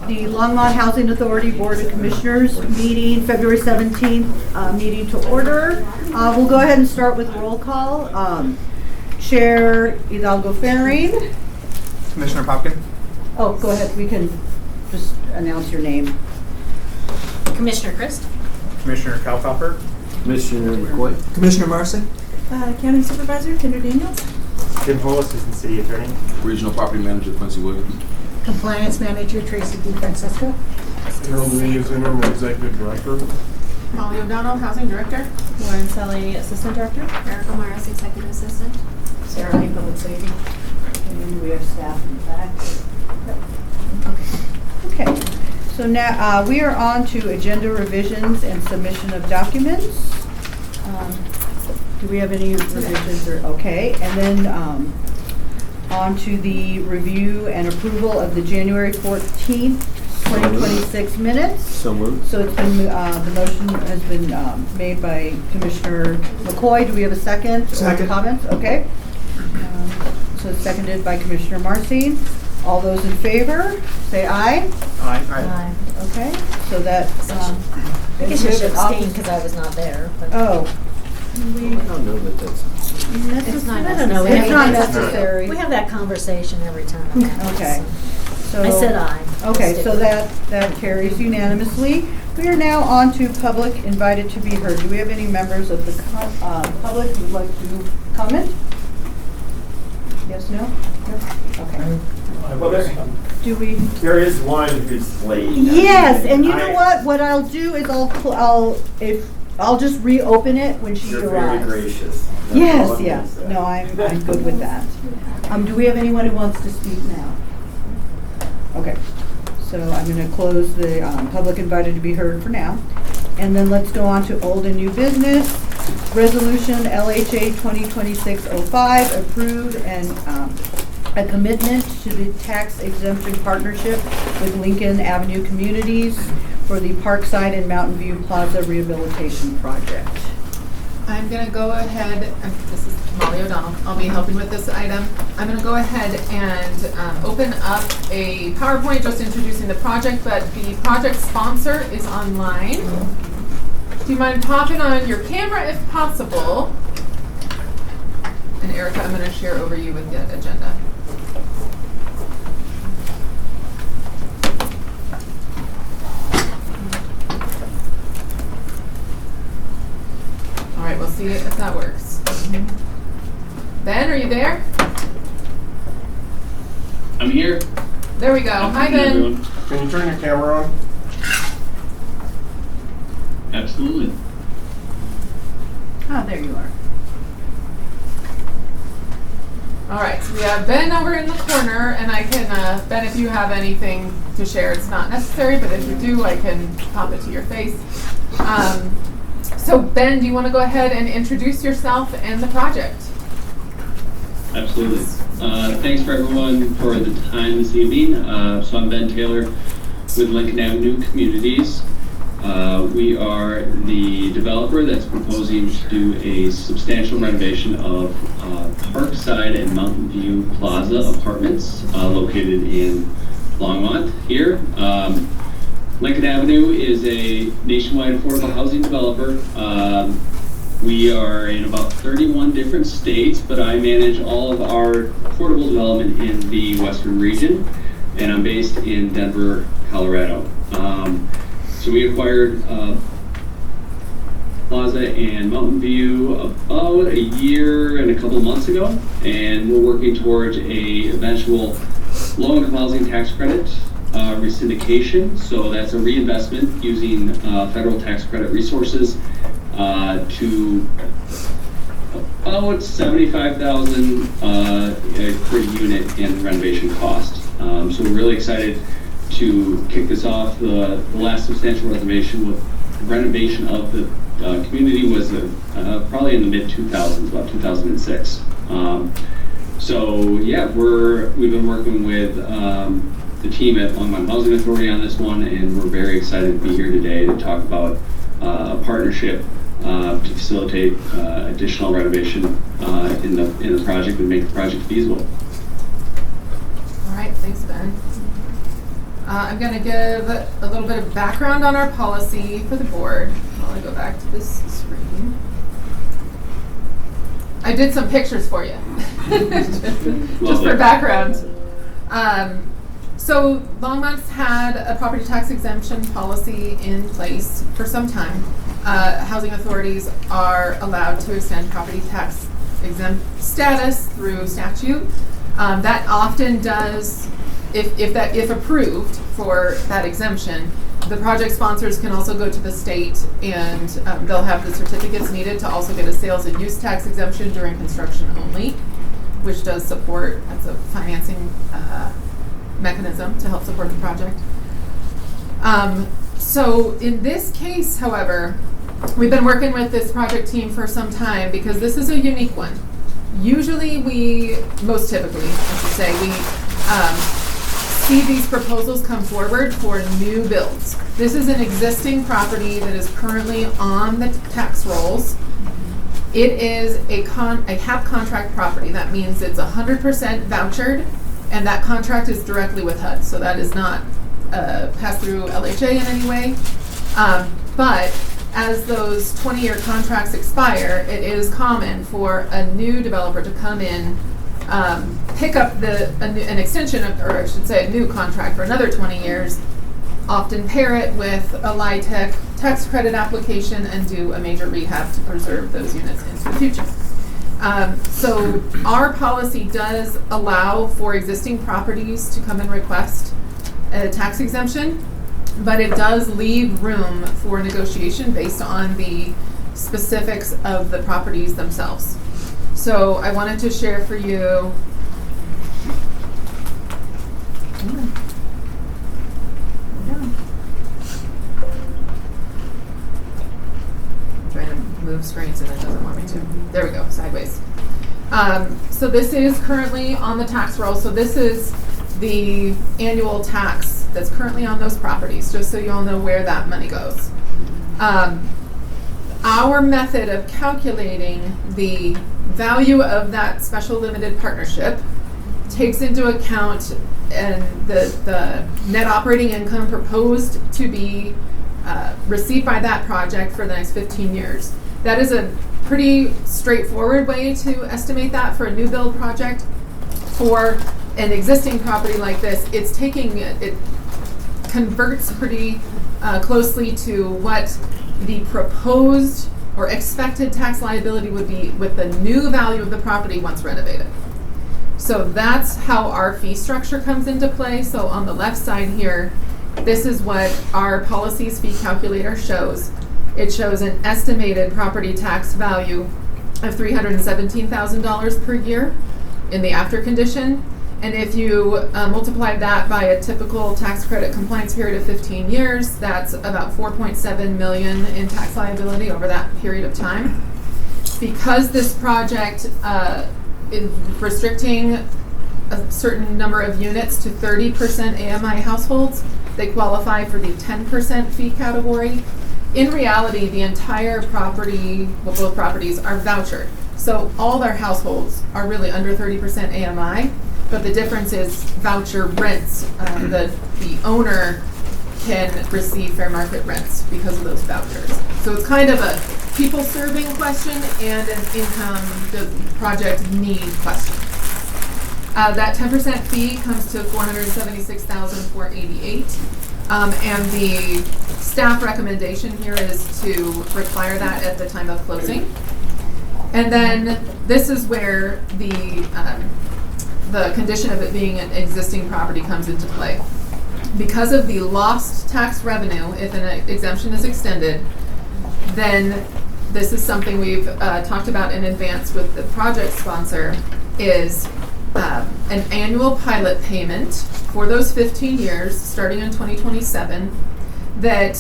the Longmont Housing Authority Board of Commissioners meeting, February 17th, meeting to order. We'll go ahead and start with roll call. Chair Hidalgo Faring. Commissioner Popkin. Oh, go ahead. We can just announce your name. Commissioner Christ. Commissioner Kalkoffer. Commissioner McCoy. Commissioner Marcy. County Supervisor Kendra Daniels. Jim Hole, Assistant City Attorney. Regional Property Manager Quincy Williams. Compliance Manager Tracy DeFrancisco. Harold Dominguez, Interim Executive Director. Molly O'Donnell, Housing Director. Lauren Sully, Assistant Director. Erica Morris, Executive Assistant. Sarah Lee, Public Safety. And we have staff in the back. Okay. So now we are on to agenda revisions and submission of documents. Do we have any revisions or okay? And then on to the review and approval of the January 14th, 2026 minutes. So moved. So it's been the motion has been made by Commissioner McCoy. Do we have a second? Second. Or comments? Okay. So it's seconded by Commissioner Marcy. All those in favor, say aye. Aye. Okay. So that. I guess you should abstain because I was not there. But Oh. I don't know that that's. It's not I don't know. necessary. It's not necessary. We have that conversation every time. Okay. So I said aye. Okay, Stick so with that carries unanimously. We are now on to public invited to be heard. Do we have any members of the public who would like to comment? Yes, no? Okay. Well, Do we? there is one who's late. Yes, and you know what? What I'll do is I'll just reopen it when she You're arrives. very gracious. That's all Yes, I'm yes. gonna say. No, I'm good with that. Do we have anyone who wants to speak now? Okay, so I'm going to close the public invited to be heard for now. And then let's go on to old and new business. Resolution LHA 2026-05 approved and a commitment to the tax exemption partnership with Lincoln Avenue Communities for the Parkside and Mountain View Plaza Rehabilitation Project. I'm going to go ahead, this is Molly O'Donnell, I'll be helping with this item. I'm going to go ahead and open up a PowerPoint just introducing the project, but the project sponsor is online. Do you mind popping on your camera if possible? And Erica, I'm going to share over you with the agenda. All right, we'll see if that works. Ben, are you there? I'm here. There we go. Hi, Ben. Everyone. Can you turn your camera on? Absolutely. Ah, there you are. All right, so we have Ben over in the corner, and I can, Ben, if you have anything to share, it's not necessary, but if you do, I can pop it to your face. So Ben, do you want to go ahead and introduce yourself and the project? Absolutely. Thanks for everyone for the time this evening. So I'm Ben Taylor with Lincoln Avenue Communities. We are the developer that's proposing to do a substantial renovation of Parkside and Mountain View Plaza apartments located in Longmont here. Lincoln Avenue is a nationwide affordable housing developer. We are in about 31 different states, but I manage all of our affordable development in the Western region, and I'm based in Denver, Colorado. So we acquired Plaza and Mountain View about a year and a couple of months ago, and we're working towards a eventual low-income housing tax credit resyndication. So that's a reinvestment using federal tax credit resources to about $75,000 per unit in renovation cost. So we're really excited to kick this off. The last substantial renovation of the community was probably in the mid-2000s, about 2006. So yeah, we've been working with the team at Longmont Housing Authority on this one, and we're very excited to be here today to talk about a partnership to facilitate additional renovation in the project and make the project feasible. All right, thanks, Ben. I'm going to give a little bit of background on our policy for the board while I go back to this screen. I did some pictures for you, just for background. So Longmont's had a property tax exemption policy in place for some time. Housing authorities are allowed to extend property tax exempt status through statute. That often does, if approved for that exemption, the project sponsors can also go to the state and they'll have the certificates needed to also get a sales and use tax exemption during construction only, which does support, that's a financing mechanism to help support the project. So in this case, however, we've been working with this project team for some time because this is a unique one. Usually most typically, I should say, we see these proposals come forward for new builds. This is an existing property that is currently on the tax rolls. It is a HAP contract property. That means it's 100% vouchered, and that contract is directly with HUD. So that is not passed through LHA in any way. But as those 20-year contracts expire, it is common for a new developer to come in, pick up an extension of, or I should say a new contract for another 20 years, often pair it with a LIHTC tax credit application and do a major rehab to preserve those units into the future. So our policy does allow for existing properties to come and request a tax exemption, but it does leave room for negotiation based on the specifics of the properties themselves. So I wanted to share for you I'm trying to move screens and it doesn't want me to. There we go, sideways. So this is currently on the tax roll. So this is the annual tax that's currently on those properties, just so you all know where that money goes. Our method of calculating the value of that special limited partnership takes into account the net operating income proposed to be received by that project for the next 15 years. That is a pretty straightforward way to estimate that for a new build project. For an existing property like this, it converts pretty closely to what the proposed or expected tax liability would be with the new value of the property once renovated. So that's how our fee structure comes into play. So on the left side here, this is what our policy's fee calculator shows. It shows an estimated property tax value of $317,000 per year in the after condition. And if you multiply that by a typical tax credit compliance period of 15 years, that's about $4.7 million in tax liability over that period of time. Because this project is restricting a certain number of units to 30% AMI households, they qualify for the 10% fee category. In reality, the entire property, well, both properties are vouchered. So all their households are really under 30% AMI. But the difference is voucher rents. The owner can receive fair market rents because of those vouchers. So it's kind of a people-serving question and an income project need question. That 10% fee comes to $476,488, and the staff recommendation here is to require that at the time of closing. And then this is where the condition of it being an existing property comes into play. Because of the lost tax revenue, if an exemption is extended, then this is something we've talked about in advance with the project sponsor, is an annual pilot payment for those 15 years, starting in 2027, that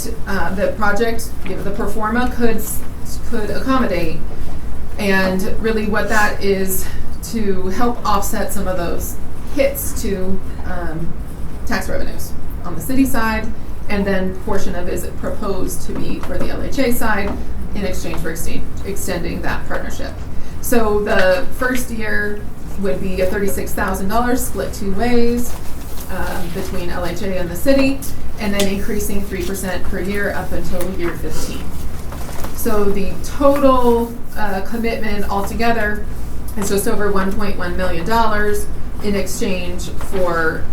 the project, the pro forma could accommodate. And really what that is to help offset some of those hits to tax revenues on the city side, and then portion of is proposed to be for the LHA side in exchange for extending that partnership. So the first year would be a $36,000 split two ways. between LHA and the city, and then increasing 3% per year up until year 15. So the total commitment altogether is just over $1.1 million in exchange for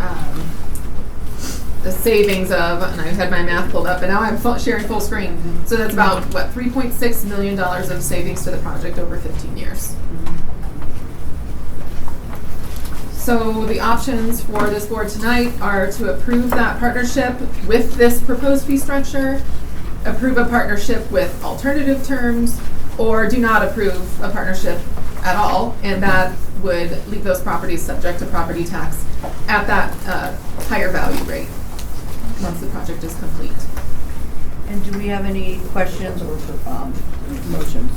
the savings of, and I had my math pulled up, and now I'm sharing full screen. So that's about, what, $3.6 million of savings to the project over 15 years. So the options for this board tonight are to approve that partnership with this proposed fee structure, approve a partnership with alternative terms, or do not approve a partnership at all, and that would leave those properties subject to property tax at that higher value rate once the project is complete. And do we have any questions or motions?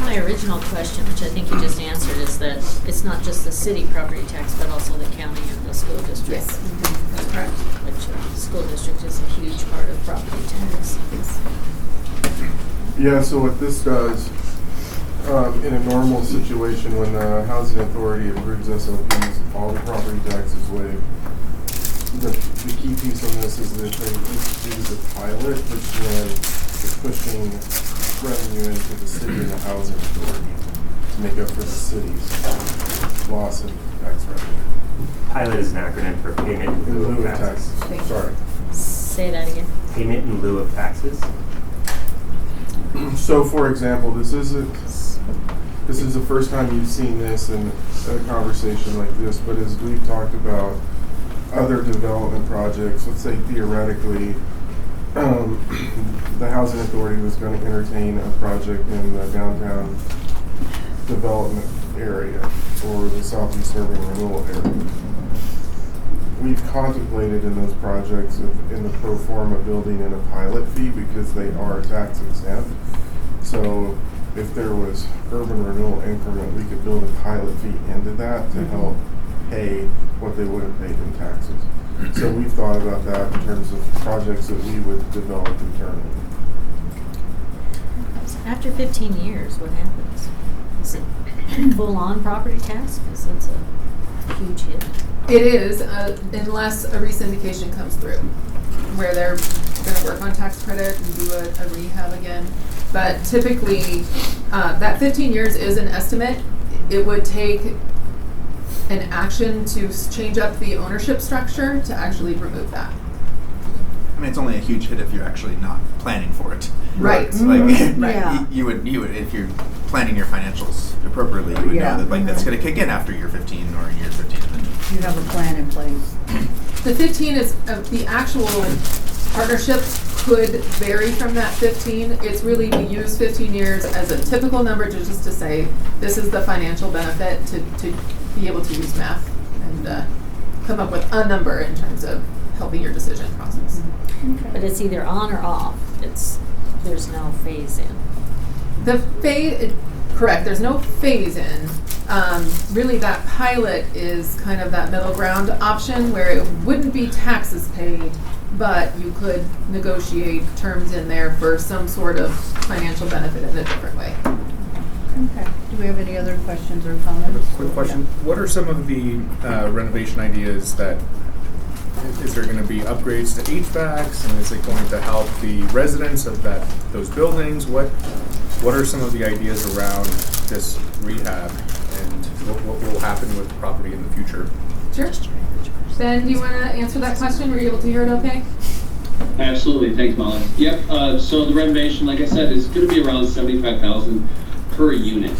My original question, which I think you just answered, is that it's not just the city property tax, but also the county and the school district. Yes, that's correct. Which the school district is a huge part of property tax. Yeah, so what this does, in a normal situation, when the housing authority approves SOPs, all the property tax is waived. The key piece on this is that they use a pilot, which then is pushing revenue into the city and the housing authority to make up for the city's loss in tax revenue. Pilot is an acronym for payment in lieu of taxes. Sorry. Say that again. Payment in lieu of taxes. So, for example, this is the first time you've seen this in a conversation like this, but as we've talked about other development projects, let's say theoretically, the housing authority was going to entertain a project in the downtown development area or the southeast urban renewal area. We've contemplated in those projects in the pro forma building in a pilot fee because they are tax exempt. So if there was urban renewal increment, we could build a pilot fee into that to help pay what they would have paid in taxes. So we've thought about that in terms of projects that we would develop internally. After 15 years, what happens? Is it full-on property tax? Because that's a huge hit. It is, unless a re-syndication comes through, where they're going to work on tax credit and do a rehab again. But typically, that 15 years is an estimate. It would take an action to change up the ownership structure to actually remove that. I mean, it's only a huge hit if you're actually not planning for it. Right. Like, Yeah. you would, if you're planning your financials appropriately, you would Yeah. know that that's going to kick in after year 15 or year 15. You have a plan in place. The 15 is, the actual partnership could vary from that 15. It's really, we use 15 years as a typical number just to say, this is the financial benefit to be able to use math and come up with a number in terms of helping your decision process. But it's either on or off. There's no phase in. Correct, there's no phase in. Really that pilot is kind of that middle ground option where it wouldn't be taxes paid, but you could negotiate terms in there for some sort of financial benefit in a different way. Okay. Do we have any other questions or I comments? have a quick question. What are some of the renovation ideas that, is there going to be upgrades to HVACs, and is it going to help the residents of those buildings? What are some of the ideas around this rehab, and what will happen with the property in the future? Sure. Ben, do you want to answer that question? Were you able to hear it okay? Absolutely, thanks Molly. Yep, so the renovation, like I said, is going to be around $75,000 per unit.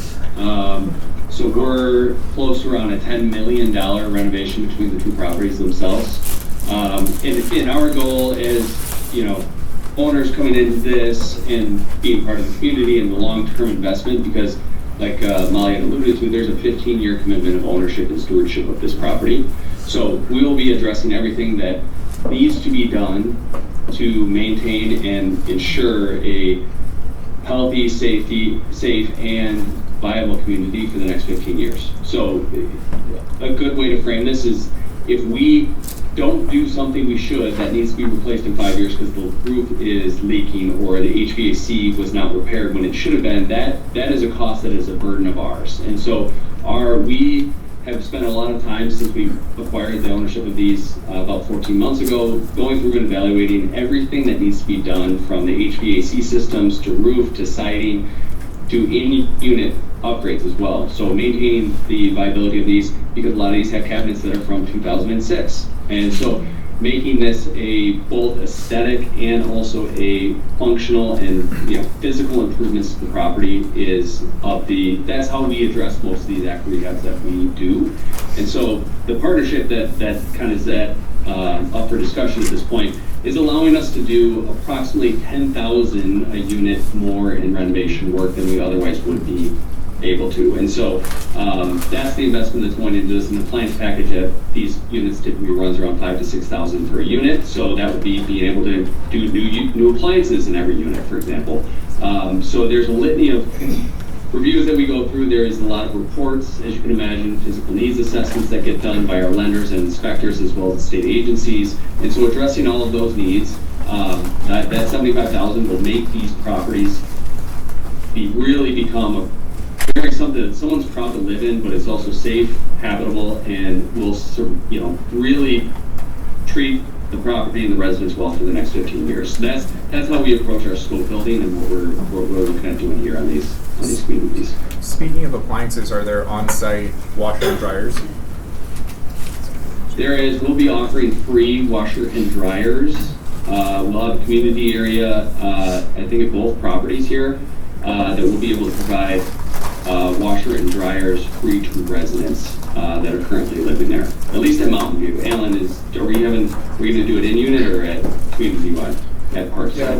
So we're close to around a $10 million renovation between the two properties themselves. And our goal is, owners coming into this and being part of the community and the long-term investment, because like Molly had alluded to, there's a 15-year commitment of ownership and stewardship of this property. So we will be addressing everything that needs to be done to maintain and ensure a healthy, safe, and viable community for the next 15 years. So a good way to frame this is, if we don't do something we should that needs to be replaced in 5 years because the roof is leaking or the HVAC was not repaired when it should have been, that is a cost that is a burden of ours. And so we have spent a lot of time since we acquired the ownership of these about 14 months ago, going through and evaluating everything that needs to be done, from the HVAC systems to roof to siding to in-unit upgrades as well. So maintaining the viability of these, because a lot of these have cabinets that are from 2006. And so making this a both aesthetic and also a functional and physical improvements to the property that's how we address most of these act rehabs that we do. And so the partnership that kind of is up for discussion at this point is allowing us to do approximately 10,000 a unit more in renovation work than we otherwise would be able to. And so that's the investment that's going into this. In the appliance package, these units typically runs around 5,000 to 6,000 per unit. So that would be being able to do new appliances in every unit, for example. So there's a litany of reviews that we go through. There is a lot of reports, as you can imagine, physical needs assessments that get done by our lenders and inspectors as well as the state agencies. And so addressing all of those needs, that 75,000 will make these properties really become something that someone's proud to live in, but it's also safe, habitable, and will really treat the property and the residents well for the next 15 years. So that's how we approach our scope building and what we're looking at doing here on these communities. Speaking of appliances, are there on-site washer and dryers? We'll be offering free washer and dryers. We'll have a community area, I think at both properties here, that will be able to provide washer and dryers free to residents that are currently living there. At least at Mountain View. Alan, are we going to do it in unit or at community-wide at Parkside? Yeah,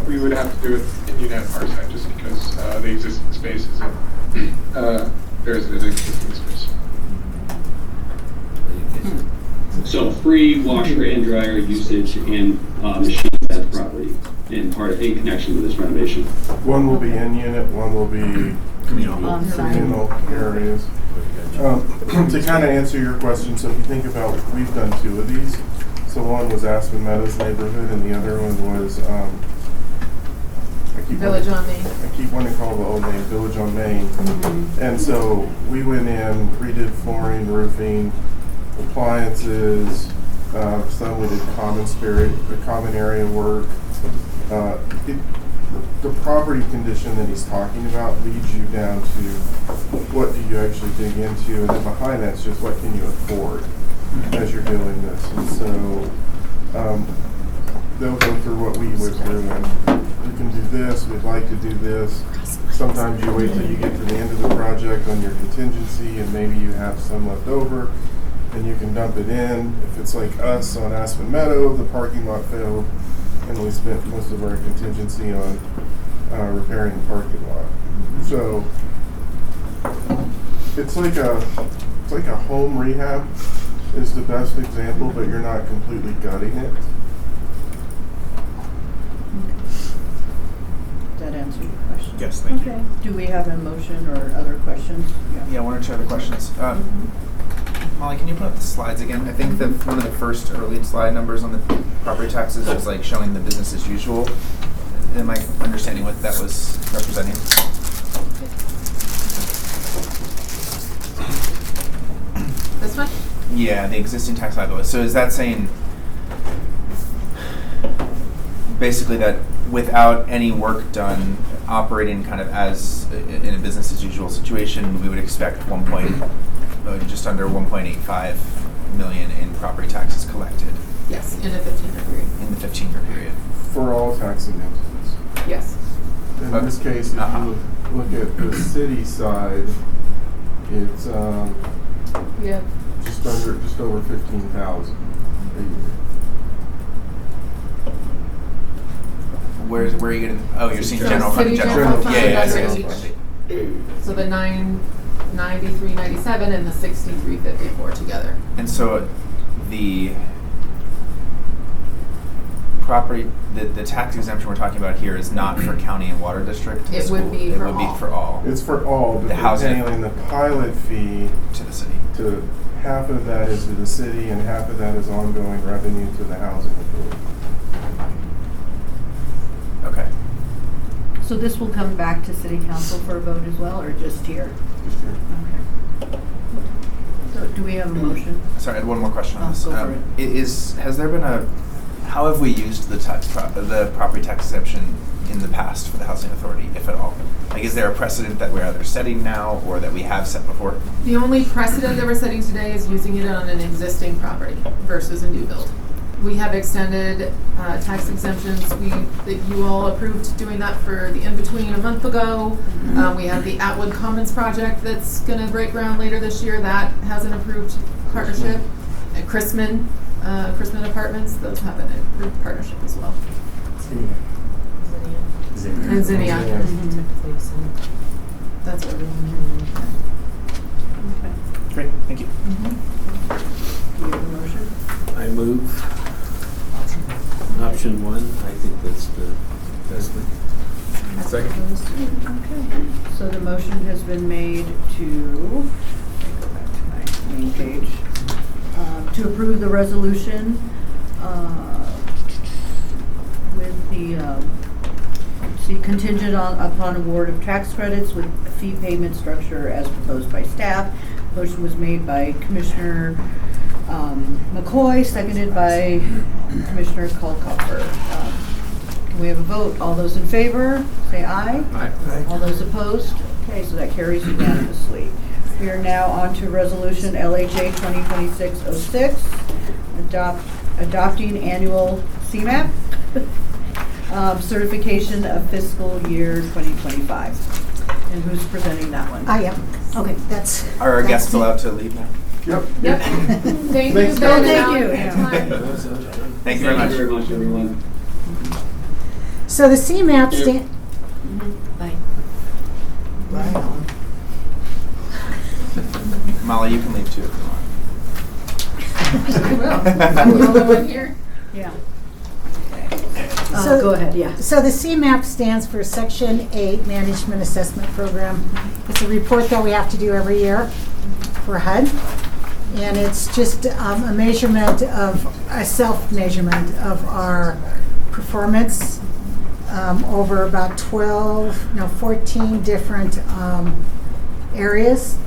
we would have to do it in unit at Parkside just because the existing space is there's an existing space. So free washer and dryer usage and machines at the property in connection with this renovation. One will be in unit, one will be communal areas. To kind of answer your question, so if you think about, we've done 2 of these. So one was Aspen Meadows neighborhood, and the other one was Village on Main. I keep wanting to call the old name Village on Main. And so we went in, redid flooring, roofing, appliances. Some we did common area work. The property condition that he's talking about leads you down to what do you actually dig into, and then behind that's just what can you afford as you're doing this. And so they'll go through what we went through, and you can do this, we'd like to do this. Sometimes you wait till you get to the end of the project on your contingency and maybe you have some left over and you can dump it in. If it's like us on Aspen Meadow, the parking lot failed and we spent most of our contingency on repairing the parking lot. So it's like a home rehab is the best example, but you're not completely gutting it. That answer your question? Yes, thank you. Okay. Do we have a motion or other questions? Yeah, one or two other questions. Molly, can you put up the slides again? I think that one of the first early slide numbers on the property taxes was like showing the business as usual. Am I understanding what that was representing? This one? Yeah, the existing tax liability. So is that saying basically that without any work done, operating kind of as in a business as usual situation, we would expect just under 1.85 million in property taxes collected? Yes, in a 15-year period. In the 15-year period. For all taxing entities. Yes. In this case, if you look at the city side, it's just over 15,000 a year. Where are you getting? Oh, you're seeing So general fund. city General fund. general fund Yeah, under yeah, each. So the 993.97 and the 63.54 together. And so the property, the tax exemption we're talking about here is not for county and water district. It would be for all. It would be for all. It's for all, but The housing. paying the pilot fee To the city. to Half of that is to the city and half of that is ongoing revenue to the housing authority. Okay. So this will come back to city council for a vote as well, or just here? Just here. Okay. So do we have a motion? Sorry, I had one more question on this. Go for it. Has there been how have we used the property tax exemption in the past for the housing authority, if at all? Like, is there a precedent that we're either setting now or that we have set before? The only precedent that we're setting today is using it on an existing property versus a new build. We have extended tax exemptions. That you all approved doing that for the in-between a month ago. We have the Atwood Commons project that's going to break ground later this year. That has an approved partnership. At Chrisman Apartments, those have an approved partnership as well. And Zinnia. That's what everyone. Okay. Great, thank you. Do you have a motion? I move option one. I think that's the best thing. Second. Okay. So the motion has been made to, let me go back to my main page, to approve the resolution with the, contingent upon award of tax credits with a fee payment structure as proposed by staff. Motion was made by Commissioner McCoy, seconded by Commissioner Culcoffer. Can we have a vote? All those in favor, say aye. Aye. All those opposed? Okay, so that carries unanimously. We are now on to Resolution LHA 2026-06, adopting annual CMAP, certification of fiscal year 2025. And who's presenting that one? I am. Okay, that's. Are our that's guests me. allowed to leave now? Yep. Yep. Thank you, Thanks, Ben. Thank you. Thank you very much. Thank you very much, everyone. So the CMAP stand. Bye. Right on. Molly, you can leave too if you want. I will. I'm the only one here. Yeah. So- Go ahead, yeah. So the CMAP stands for Section 8 Management Assessment Program. It's a report that we have to do every year for HUD. And it's just a measurement of, a self-measurement of our performance over about 14 different areas.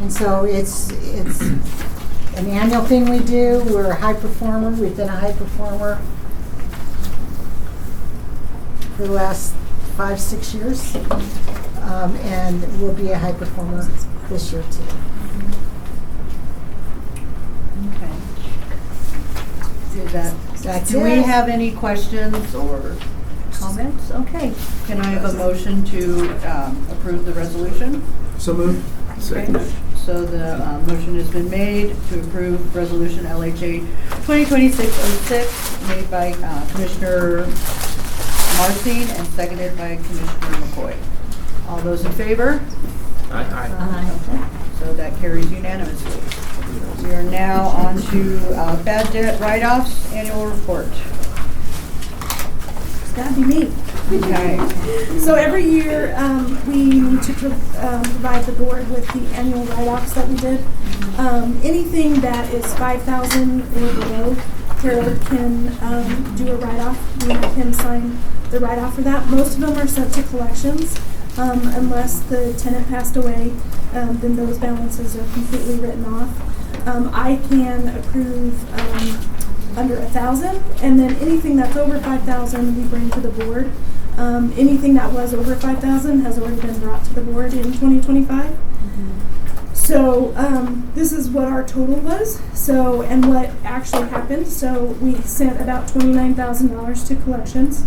And so it's an annual thing we do. We're a high performer. We've been a high performer for the last 5-6 years, and we'll be a high performer this year too. Okay. That's Do we it. have any questions or comments? Okay. Can I have a motion to approve the resolution? So moved. Okay. So the motion has been made to approve Resolution LHA 2026-06, made by Commissioner Marcin and seconded by Commissioner McCoy. All those in favor? Aye. Okay. So that carries unanimously. We are now on to bad debt write-offs, annual report. That'd be me. Okay. So every year, we need to provide the board with the annual write-offs that we did. Anything that is 5,000 or below, Tara can do a write-off. We have him sign the write-off for that. Most of them are sent to collections. Unless the tenant passed away, then those balances are completely written off. I can approve under 1,000, and then anything that's over 5,000 we bring to the board. Anything that was over 5,000 has already been brought to the board in 2025. So this is what our total was. So, and what actually happened. So we sent about $29,000 to collections.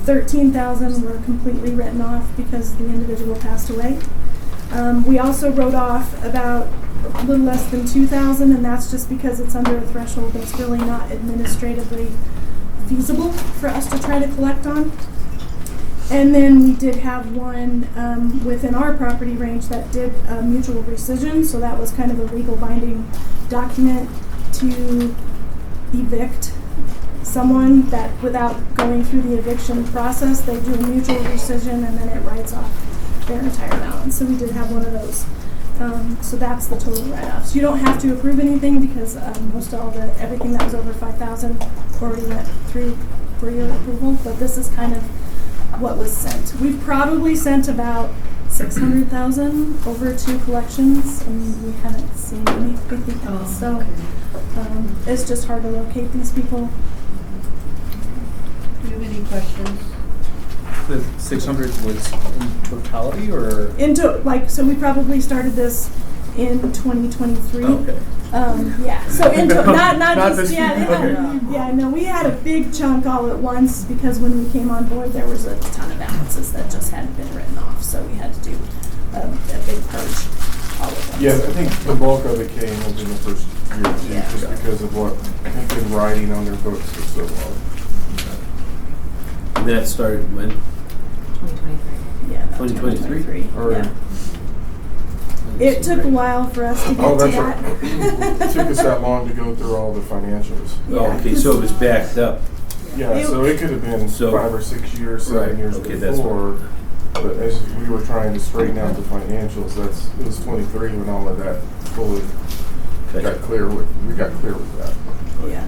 13,000 were completely written off because the individual passed away. We also wrote off about a little less than 2,000, and that's just because it's under a threshold that's really not administratively feasible for us to try to collect on. And then we did have one within our property range that did a mutual rescission, so that was kind of a legal binding document to evict someone that, without going through the eviction process, they do a mutual rescission and then it writes off their entire balance. So we did have one of those. So that's the total write-offs. You don't have to approve anything because everything that was over 5,000 already went through for your approval, but this is kind of what was sent. We've probably sent about 600,000 over to collections, and we haven't seen anything else. So it's just hard to locate these people. Do you have any questions? The 600 was in totality, or? So we probably started this in 2023. Okay. Yeah, so not Not just, this yeah, year. no, we had a big chunk all at once because when we came on board, there was a ton of balances that just hadn't been written off, so we had to do a big purge all at once. Yeah, I think the bulk of it came within the first year or two, Yeah. just because of what had been riding on their books for so long. And that started when? 2023. Yeah, 2023? Or- Yeah. It took a while for us to get Oh, to that's that. right. It took us that long to go through all the financials. Oh, okay, so it was backed up. Yeah, so it could have been So- 5 or 6 years, 7 Right, years okay, that's before. But as we were trying to straighten out the financials, it was 23 when all of that fully got clear. We got clear with that. Yeah.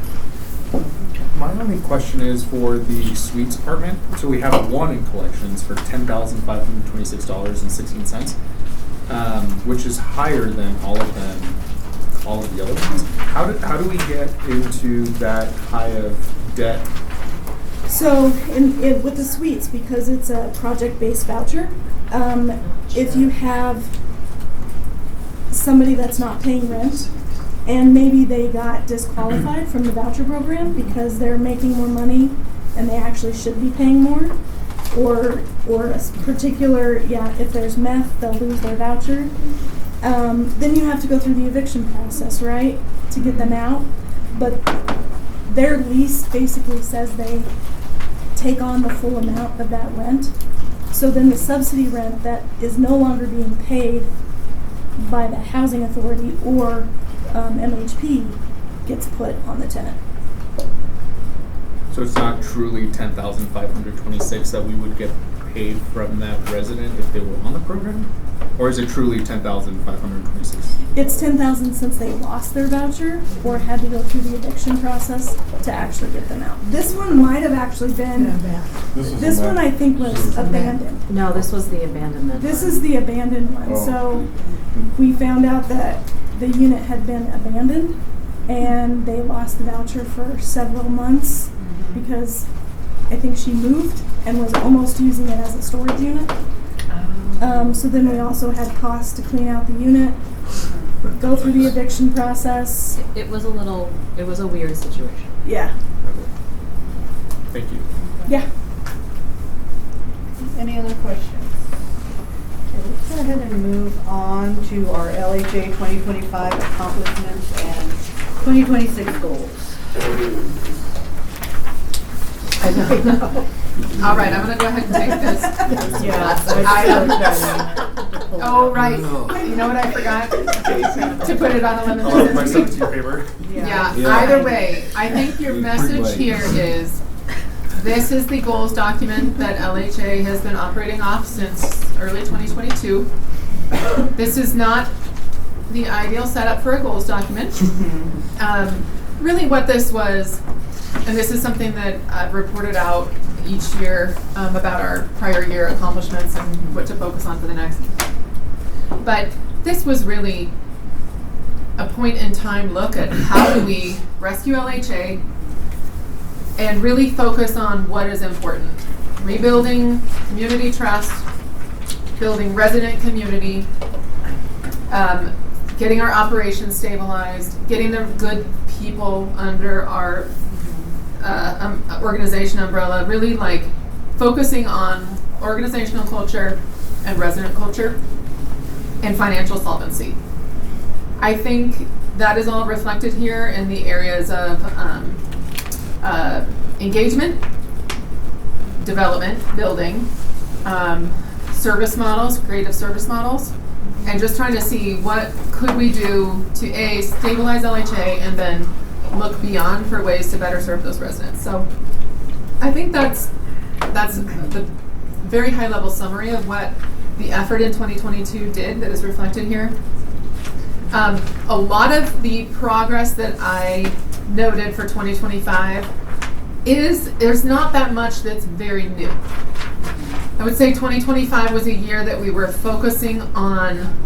My only question is for the suites apartment. So we have one in collections for $10,526.16, which is higher than all of the other ones. How do we get into that high of debt? So with the suites, because it's a project-based voucher, if you have somebody that's not paying rent, and maybe they got disqualified from the voucher program because they're making more money and they actually should be paying more, or a particular, if there's meth, they'll lose their voucher. Then you have to go through the eviction process, right, to get them out. But their lease basically says they take on the full amount of that rent. So then the subsidy rent that is no longer being paid by the housing authority or MHP gets put on the tenant. So it's not truly 10,526 that we would get paid from that resident if they were on the program? Or is it truly 10,526? It's 10,000 since they lost their voucher or had to go through the eviction process to actually get them out. This one might have actually been, this one I think was abandoned. No, this was the abandonment. This is the abandoned one. Oh. So we found out that the unit had been abandoned and they lost the voucher for several months because I think she moved and was almost using it as a storage unit. So then we also had costs to clean out the unit, go through the eviction process. It was a weird situation. Yeah. Thank you. Yeah. Any other questions? Okay, let's go ahead and move on to our LHA 2025 accomplishments and 2026 goals. I know. All right, I'm gonna go ahead and take this. Oh, right. You know what I forgot? To put it on a lemon. Oh, my 17 paper. Yeah, either way, I think your message here is, this is the goals document that LHA has been operating off since early 2022. This is not the ideal setup for a goals document. Really what this was, and this is something that I've reported out each year about our prior year accomplishments and what to focus on for the next. But this was really a point in time look at how do we rescue LHA and really focus on what is important. Rebuilding community trust, building resident community, getting our operations stabilized, getting the good people under our organization umbrella, really like focusing on organizational culture and resident culture and financial solvency. I think that is all reflected here in the areas of engagement, development, building, service models, creative service models, and just trying to see what could we do to A, stabilize LHA and then look beyond for ways to better serve those residents. So I think that's the very high level summary of what the effort in 2022 did that is reflected here. A lot of the progress that I noted for 2025 there's not that much that's very new. I would say 2025 was a year that we were focusing on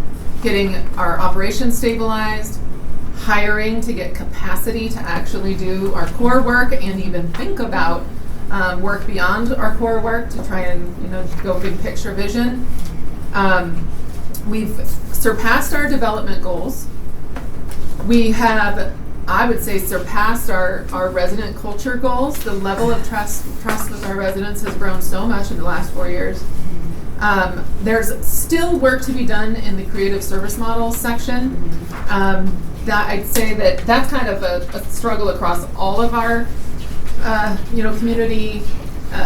getting our operations stabilized, hiring to get capacity to actually do our core work and even think about work beyond our core work to try and go big picture vision. We've surpassed our development goals. We have, I would say, surpassed our resident culture goals. The level of trust with our residents has grown so much in the last 4 years. There's still work to be done in the creative service models section. That I'd say that's kind of a struggle across all of our community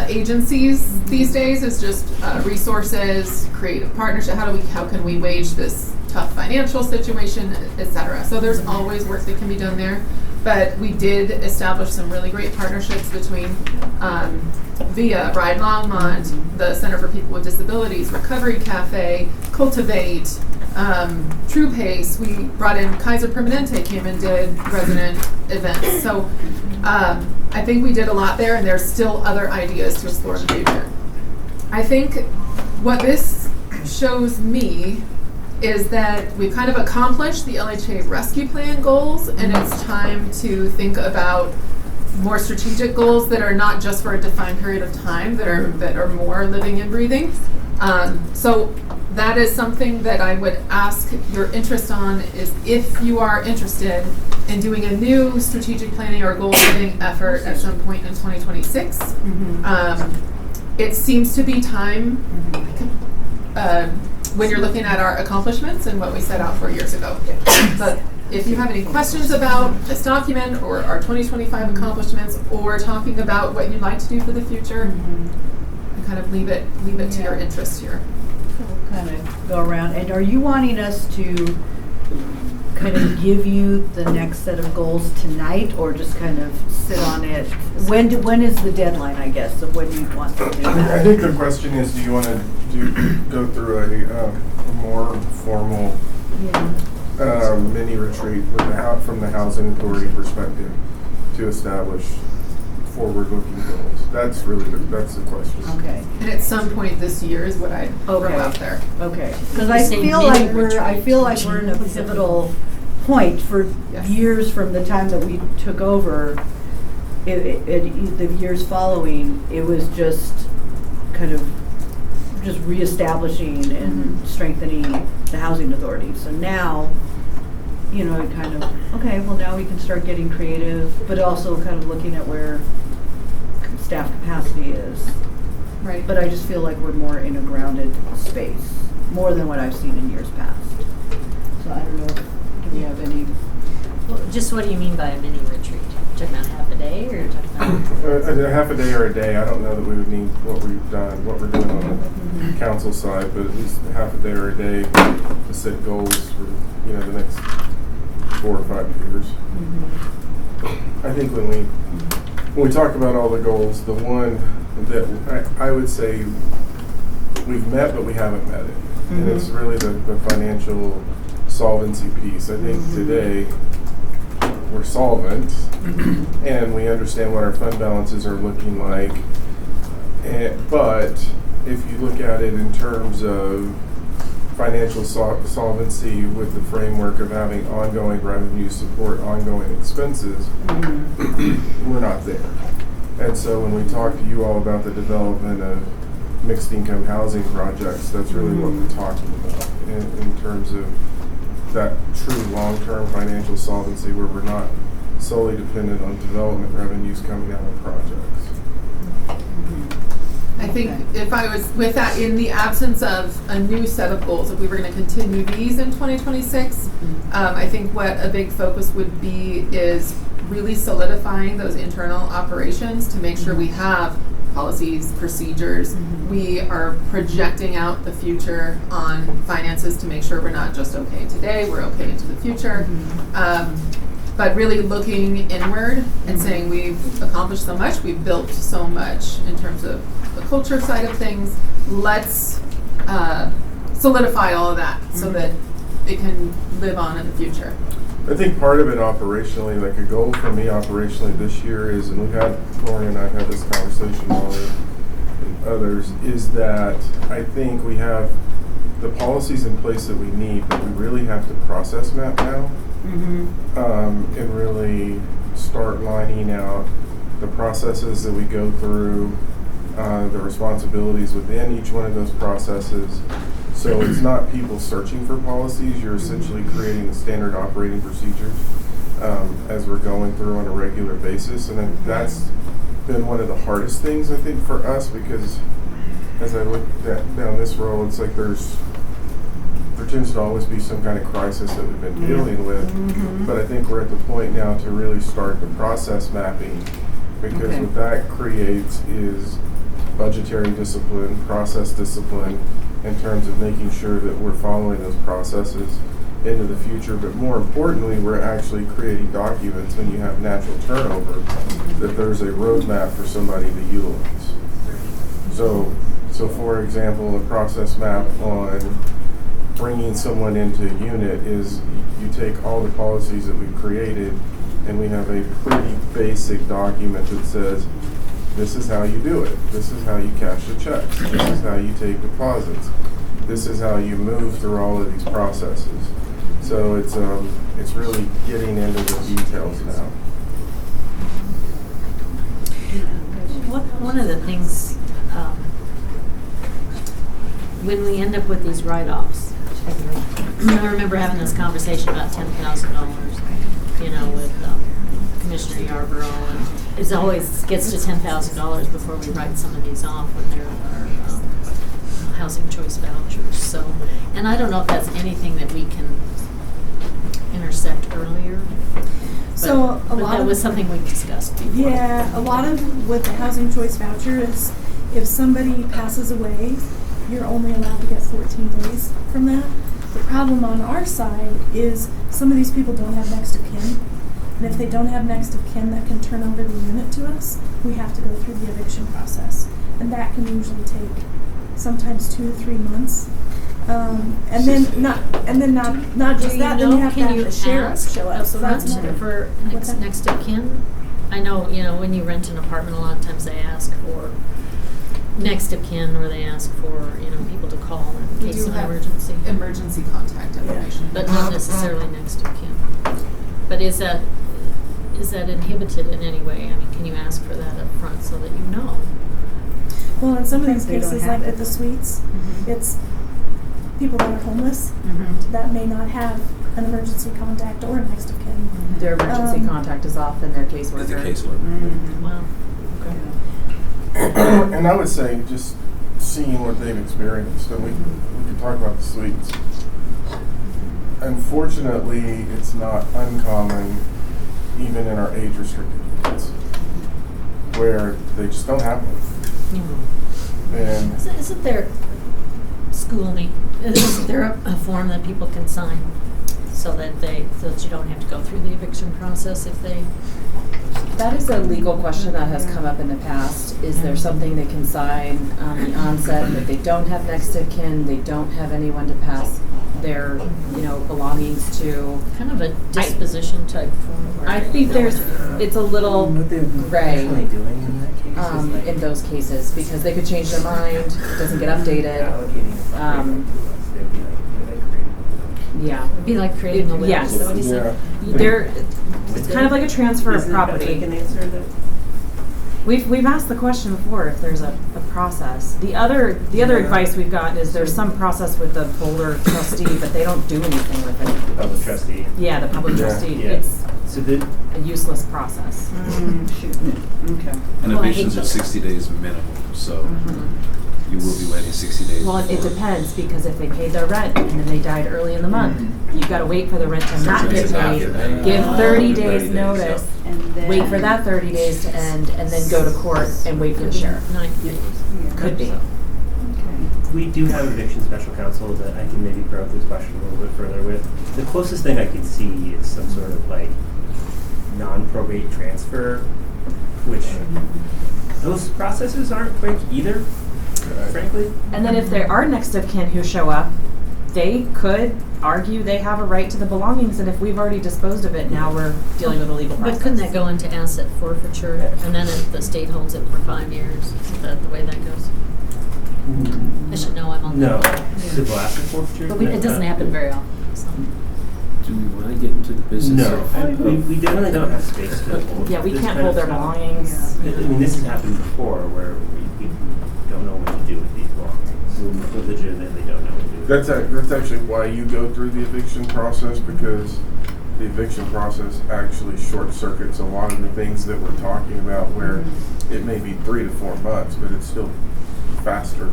agencies these days. Is just resources, creative partnership. How can we wage this tough financial situation, etc. So there's always work that can be done there. But we did establish some really great partnerships between VIA, Ride Longmont, the Center for People with Disabilities, Recovery Cafe, Cultivate, True Pace. We brought in Kaiser Permanente, came and did resident events. So I think we did a lot there, and there's still other ideas to explore in the future. I think what this shows me is that we've kind of accomplished the LHA rescue plan goals, and it's time to think about more strategic goals that are not just for a defined period of time, that are more living and breathing. So that is something that I would ask your interest on, is if you are interested in doing a new strategic planning or goal setting effort at some point in 2026. It seems to be time when you're looking at our accomplishments and what we set out 4 years ago. But if you have any questions about this document or our 2025 accomplishments, or talking about what you'd like to do for the future, I kind of leave it to your interest here. We'll kind of go around. And are you wanting us to kind of give you the next set of goals tonight, or just kind of sit on it? When is the deadline, I guess, of when you want to do that? I think the question is, do you want to go through a more formal mini retreat from the housing authority perspective to establish forward-looking goals? That's the question. Okay. And at some point this year is what I'd throw out there. Okay. Because I feel like we're in a pivotal point for years from the time that we took over. The years following, it was just kind of just reestablishing and strengthening the housing authority. So now, it kind of, okay, well now we can start getting creative, but also kind of looking at where staff capacity is. Right. But I just feel like we're more in a grounded space, more than what I've seen in years past. So I don't know, do we have any? Well, just what do you mean by a mini retreat? You're talking about half a day, or you're talking about? A half a day or a day. I don't know that we would need what we're doing on the council side, but at least a half a day or a day to set goals for the next 4 or 5 years. I think when we talk about all the goals, the one that I would say we've met, but we haven't met it, and it's really the financial solvency piece. I think today we're solvent, and we understand what our fund balances are looking like. But if you look at it in terms of financial solvency with the framework of having ongoing revenue support ongoing expenses, we're not there. And so when we talk to you all about the development of mixed income housing projects, that's really what we're talking about in terms of that true long-term financial solvency, where we're not solely dependent on development revenues coming out of projects. I think if I was with that, in the absence of a new set of goals, if we were going to continue these in 2026, I think what a big focus would be is really solidifying those internal operations to make sure we have policies, procedures. We are projecting out the future on finances to make sure we're not just okay today, we're okay into the future. But really looking inward and saying we've accomplished so much, we've built so much in terms of the culture side of things. Let's solidify all of that so that it can live on in the future. I think part of it operationally, like a goal for me operationally this year is, and Lori and I have had this conversation already, and others, is that I think we have the policies in place that we need, but we really have to process map now, and really start lining out the processes that we go through, the responsibilities within each one of those processes. So it's not people searching for policies, you're essentially creating the standard operating procedures as we're going through on a regular basis. And that's been one of the hardest things, I think, for us, because as I look down this road, it's like there tends to always be some kind of crisis that we've been dealing with. But I think we're at the point now to really start the process mapping, because what that creates is budgetary discipline, process discipline, in terms of making sure that we're following those processes into the future. But more importantly, we're actually creating documents when you have natural turnover, that there's a roadmap for somebody to utilize. So for example, a process map on bringing someone into a unit is you take all the policies that we've created, and we have a pretty basic document that says, this is how you do it. This is how you cash the checks. This is how you take deposits. This is how you move through all of these processes. So it's really getting into the details now. One of the things, when we end up with these write-offs, I remember having this conversation about $10,000, you know, with Commissioner Yarborough, and it always gets to $10,000 before we write some of these off when they're our housing choice vouchers. So, and I don't know if that's anything that we can intersect earlier. So a lot that of was something we discussed before. Yeah, a lot of with the housing choice voucher is if somebody passes away, you're only allowed to get 14 days from that. The problem on our side is some of these people don't have next of kin. And if they don't have next of kin that can turn over the unit to us, we have to go through the eviction process. And that can usually take sometimes 2 to 3 months. And then not just that, then you have to have the sheriff show up. So that's another for next of kin. I know, you know, when you rent an apartment, a lot of times they ask for next of kin, or they ask for, you know, people to call in case of emergency. Emergency contact information. But not necessarily next of kin. But is that inhibited in any way? I mean, can you ask for that up front so that you know? Well, in some of these cases, like with the suites, it's people that are homeless that may not have an emergency contact or a next of kin. Their emergency contact is often their caseworker. Is the caseworker. Wow. Okay. And I would say just seeing what they've experienced, and we can talk about the suites. Unfortunately, it's not uncommon, even in our age-restricted units, where they just don't have one. And isn't there isn't there a form that people can sign so that you don't have to go through the eviction process if they? That is a legal question that has come up in the past. Is there something they can sign on the onset that they don't have next of kin, they don't have anyone to pass their, you know, belongings to? Kind of a disposition type form. I think it's a little gray in those cases, because they could change their mind, it doesn't get updated. Yeah. It'd be like creating a will. Yes. Is that what you said? It's kind of like a transfer of property. We've asked the question before if there's a process. The other advice we've gotten is there's some process with the Boulder trustee, but they don't do anything with it. Public trustee. Yeah, the public trustee. Yeah. It's a useless process. Okay. And evictions are 60 days minimum, so you will be waiting 60 days. Well, it depends, because if they paid their rent and then they died early in the month, you've got to wait for the rent to not get paid, give 30 days notice, wait for that 30 days to end, and then go to court and wait for the sheriff. 90 days. Could be. We do have eviction special counsel that I can maybe probe this question a little bit further with. The closest thing I could see is some sort of like non-probate transfer, which those processes aren't quick either, frankly. And then if there are next of kin who show up they could argue they have a right to the belongings, and if we've already disposed of it, now we're dealing with a legal process. But couldn't that go into asset forfeiture, and then if the state holds it for 5 years, is that the way that goes? I should know, I'm on. No, civil asset forfeiture. But it doesn't happen very often, so. Do we want to get into the business? No, we definitely don't have space to hold. Yeah, we this can't kind hold of their stuff. belongings. I mean, this has happened before where we don't know what to do with these belongings. We legitimately don't know what to do. That's actually why you go through the eviction process, because the eviction process actually short circuits a lot of the things that we're talking about, where it may be 3 to 4 months, but it's still faster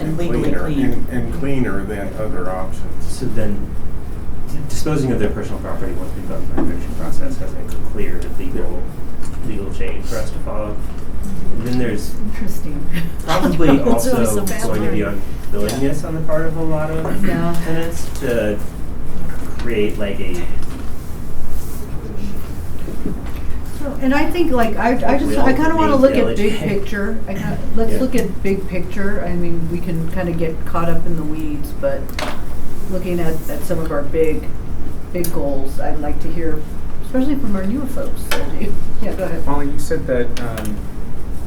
And legally cleaner clean. and cleaner than other options. So then, disposing of their personal property once we've gone through the eviction process has a clear legal chain for us to follow. And then there's Interesting. probably It's always also so bad. going to be unwillingness on the part of a lot of tenants to create like a And I think, like, I kind of want to look at big picture. Let's look at big picture. I mean, we can kind of get caught up in the weeds, but looking at some of our big goals, I'd like to hear, especially from our newer folks. Yeah, go ahead. Molly, you said that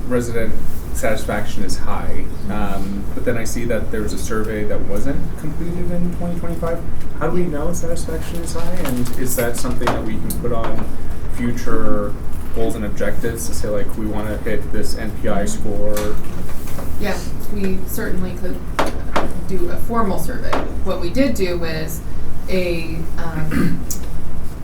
resident satisfaction is high, but then I see that there was a survey that wasn't completed in 2025. How do we know satisfaction is high, and is that something that we can put on future goals and objectives to say, like, we want to hit this NPI score? Yeah, we certainly could do a formal survey. What we did do was a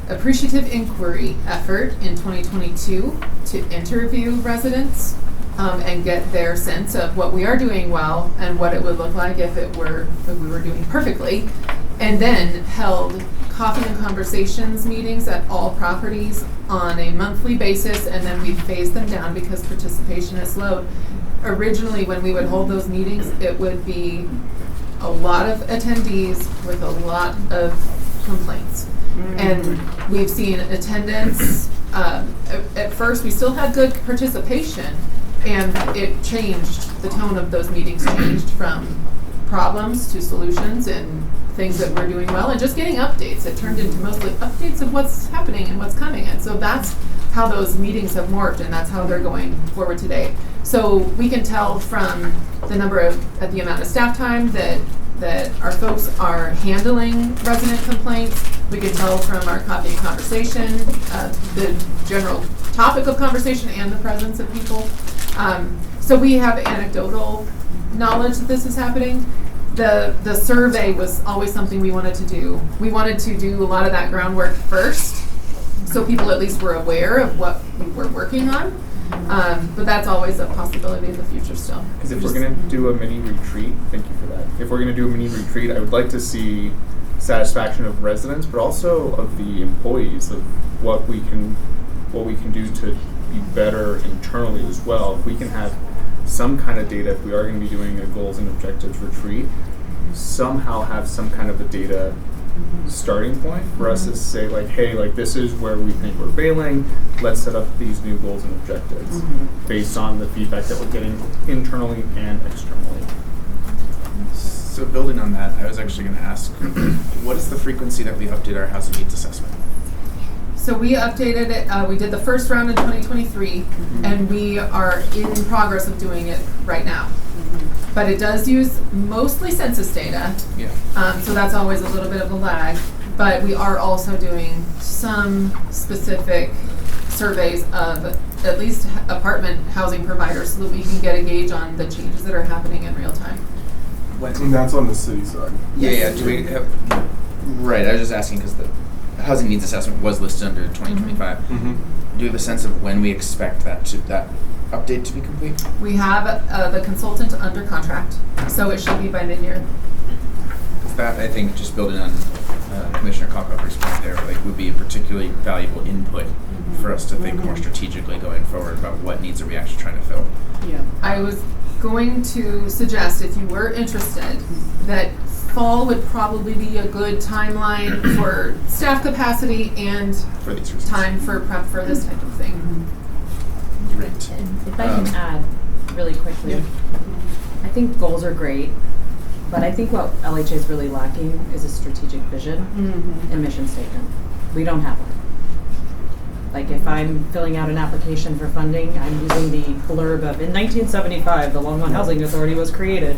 appreciative inquiry effort in 2022 to interview residents and get their sense of what we are doing well and what it would look like if we were doing perfectly, and then held coffee and conversations meetings at all properties on a monthly basis, and then we phased them down because participation is slowed. Originally, when we would hold those meetings, it would be a lot of attendees with a lot of complaints. And we've seen attendance, at first we still had good participation, and it changed, the tone of those meetings changed from problems to solutions and things that we're doing well, and just getting updates. It turned into mostly updates of what's happening and what's coming. And so that's how those meetings have morphed, and that's how they're going forward today. So we can tell from the the amount of staff time that our folks are handling resident complaints. We can tell from our coffee and conversation, the general topic of conversation and the presence of people. So we have anecdotal knowledge that this is happening. The survey was always something we wanted to do. We wanted to do a lot of that groundwork first, so people at least were aware of what we were working on. But that's always a possibility in the future still. Because if we're going to do a mini retreat, thank you for that. If we're going to do a mini retreat, I would like to see satisfaction of residents, but also of the employees, of what we can do to be better internally as well. If we can have some kind of data, if we are going to be doing a goals and objectives retreat, somehow have some kind of a data starting point for us to say, like, hey, like, this is where we think we're failing, let's set up these new goals and objectives based on the feedback that we're getting internally and externally. So building on that, I was actually going to ask, what is the frequency that we update our housing needs assessment? So we updated it, we did the first round in 2023, and we are in progress of doing it right now. But it does use mostly census data, so that's always a little bit of a lag. But we are also doing some specific surveys of at least apartment housing providers so that we can get a gauge on the changes that are happening in real time. And that's on the city side. Yeah, do we have, right, I was just asking because the housing needs assessment was listed under 2025. Do you have a sense of when we expect that update to be complete? We have the consultant under contract, so it should be by mid-year. That, I think, just building on Commissioner Cockhofer's point there, like, would be a particularly valuable input for us to think more strategically going forward about what needs are we actually trying to fill. Yeah. I was going to suggest, if you were interested, that fall would probably be a good timeline for staff capacity and for these reasons. Time for prep for this type of thing. Right. And if I can add really quickly, I think goals are great, But I think what LHA is really lacking is a strategic vision and mission statement. We don't have one. Like if I'm filling out an application for funding, I'm using the blurb of, in 1975, the Longmont Housing Authority was created.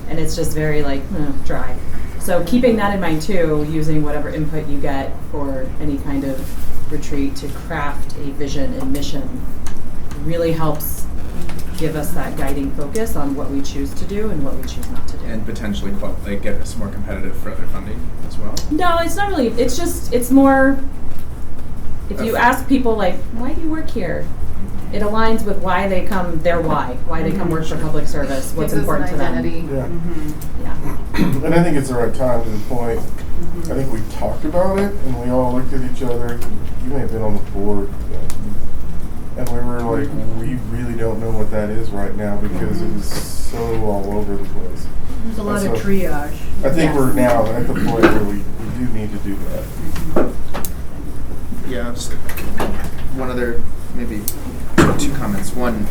And it's just very like, dry. So keeping that in mind too, using whatever input you get for any kind of retreat to craft a vision and mission really helps give us that guiding focus on what we choose to do and what we choose not to do. And potentially get us more competitive for other funding as well? No, it's not really. It's just, it's more, if you ask people like, why do you work here? It aligns with why they come, their why they come work for public service, what's Gives us an important to them. identity. Yeah. Yeah. And I think it's the right time to the point. I think we talked about it and we all looked at each other. You may have been on the board. And we were like, we really don't know what that is right now because it is so all over the place. There's a lot of triage. I think we're now at the point where we do need to do that. Yeah, just one other, maybe two comments. One,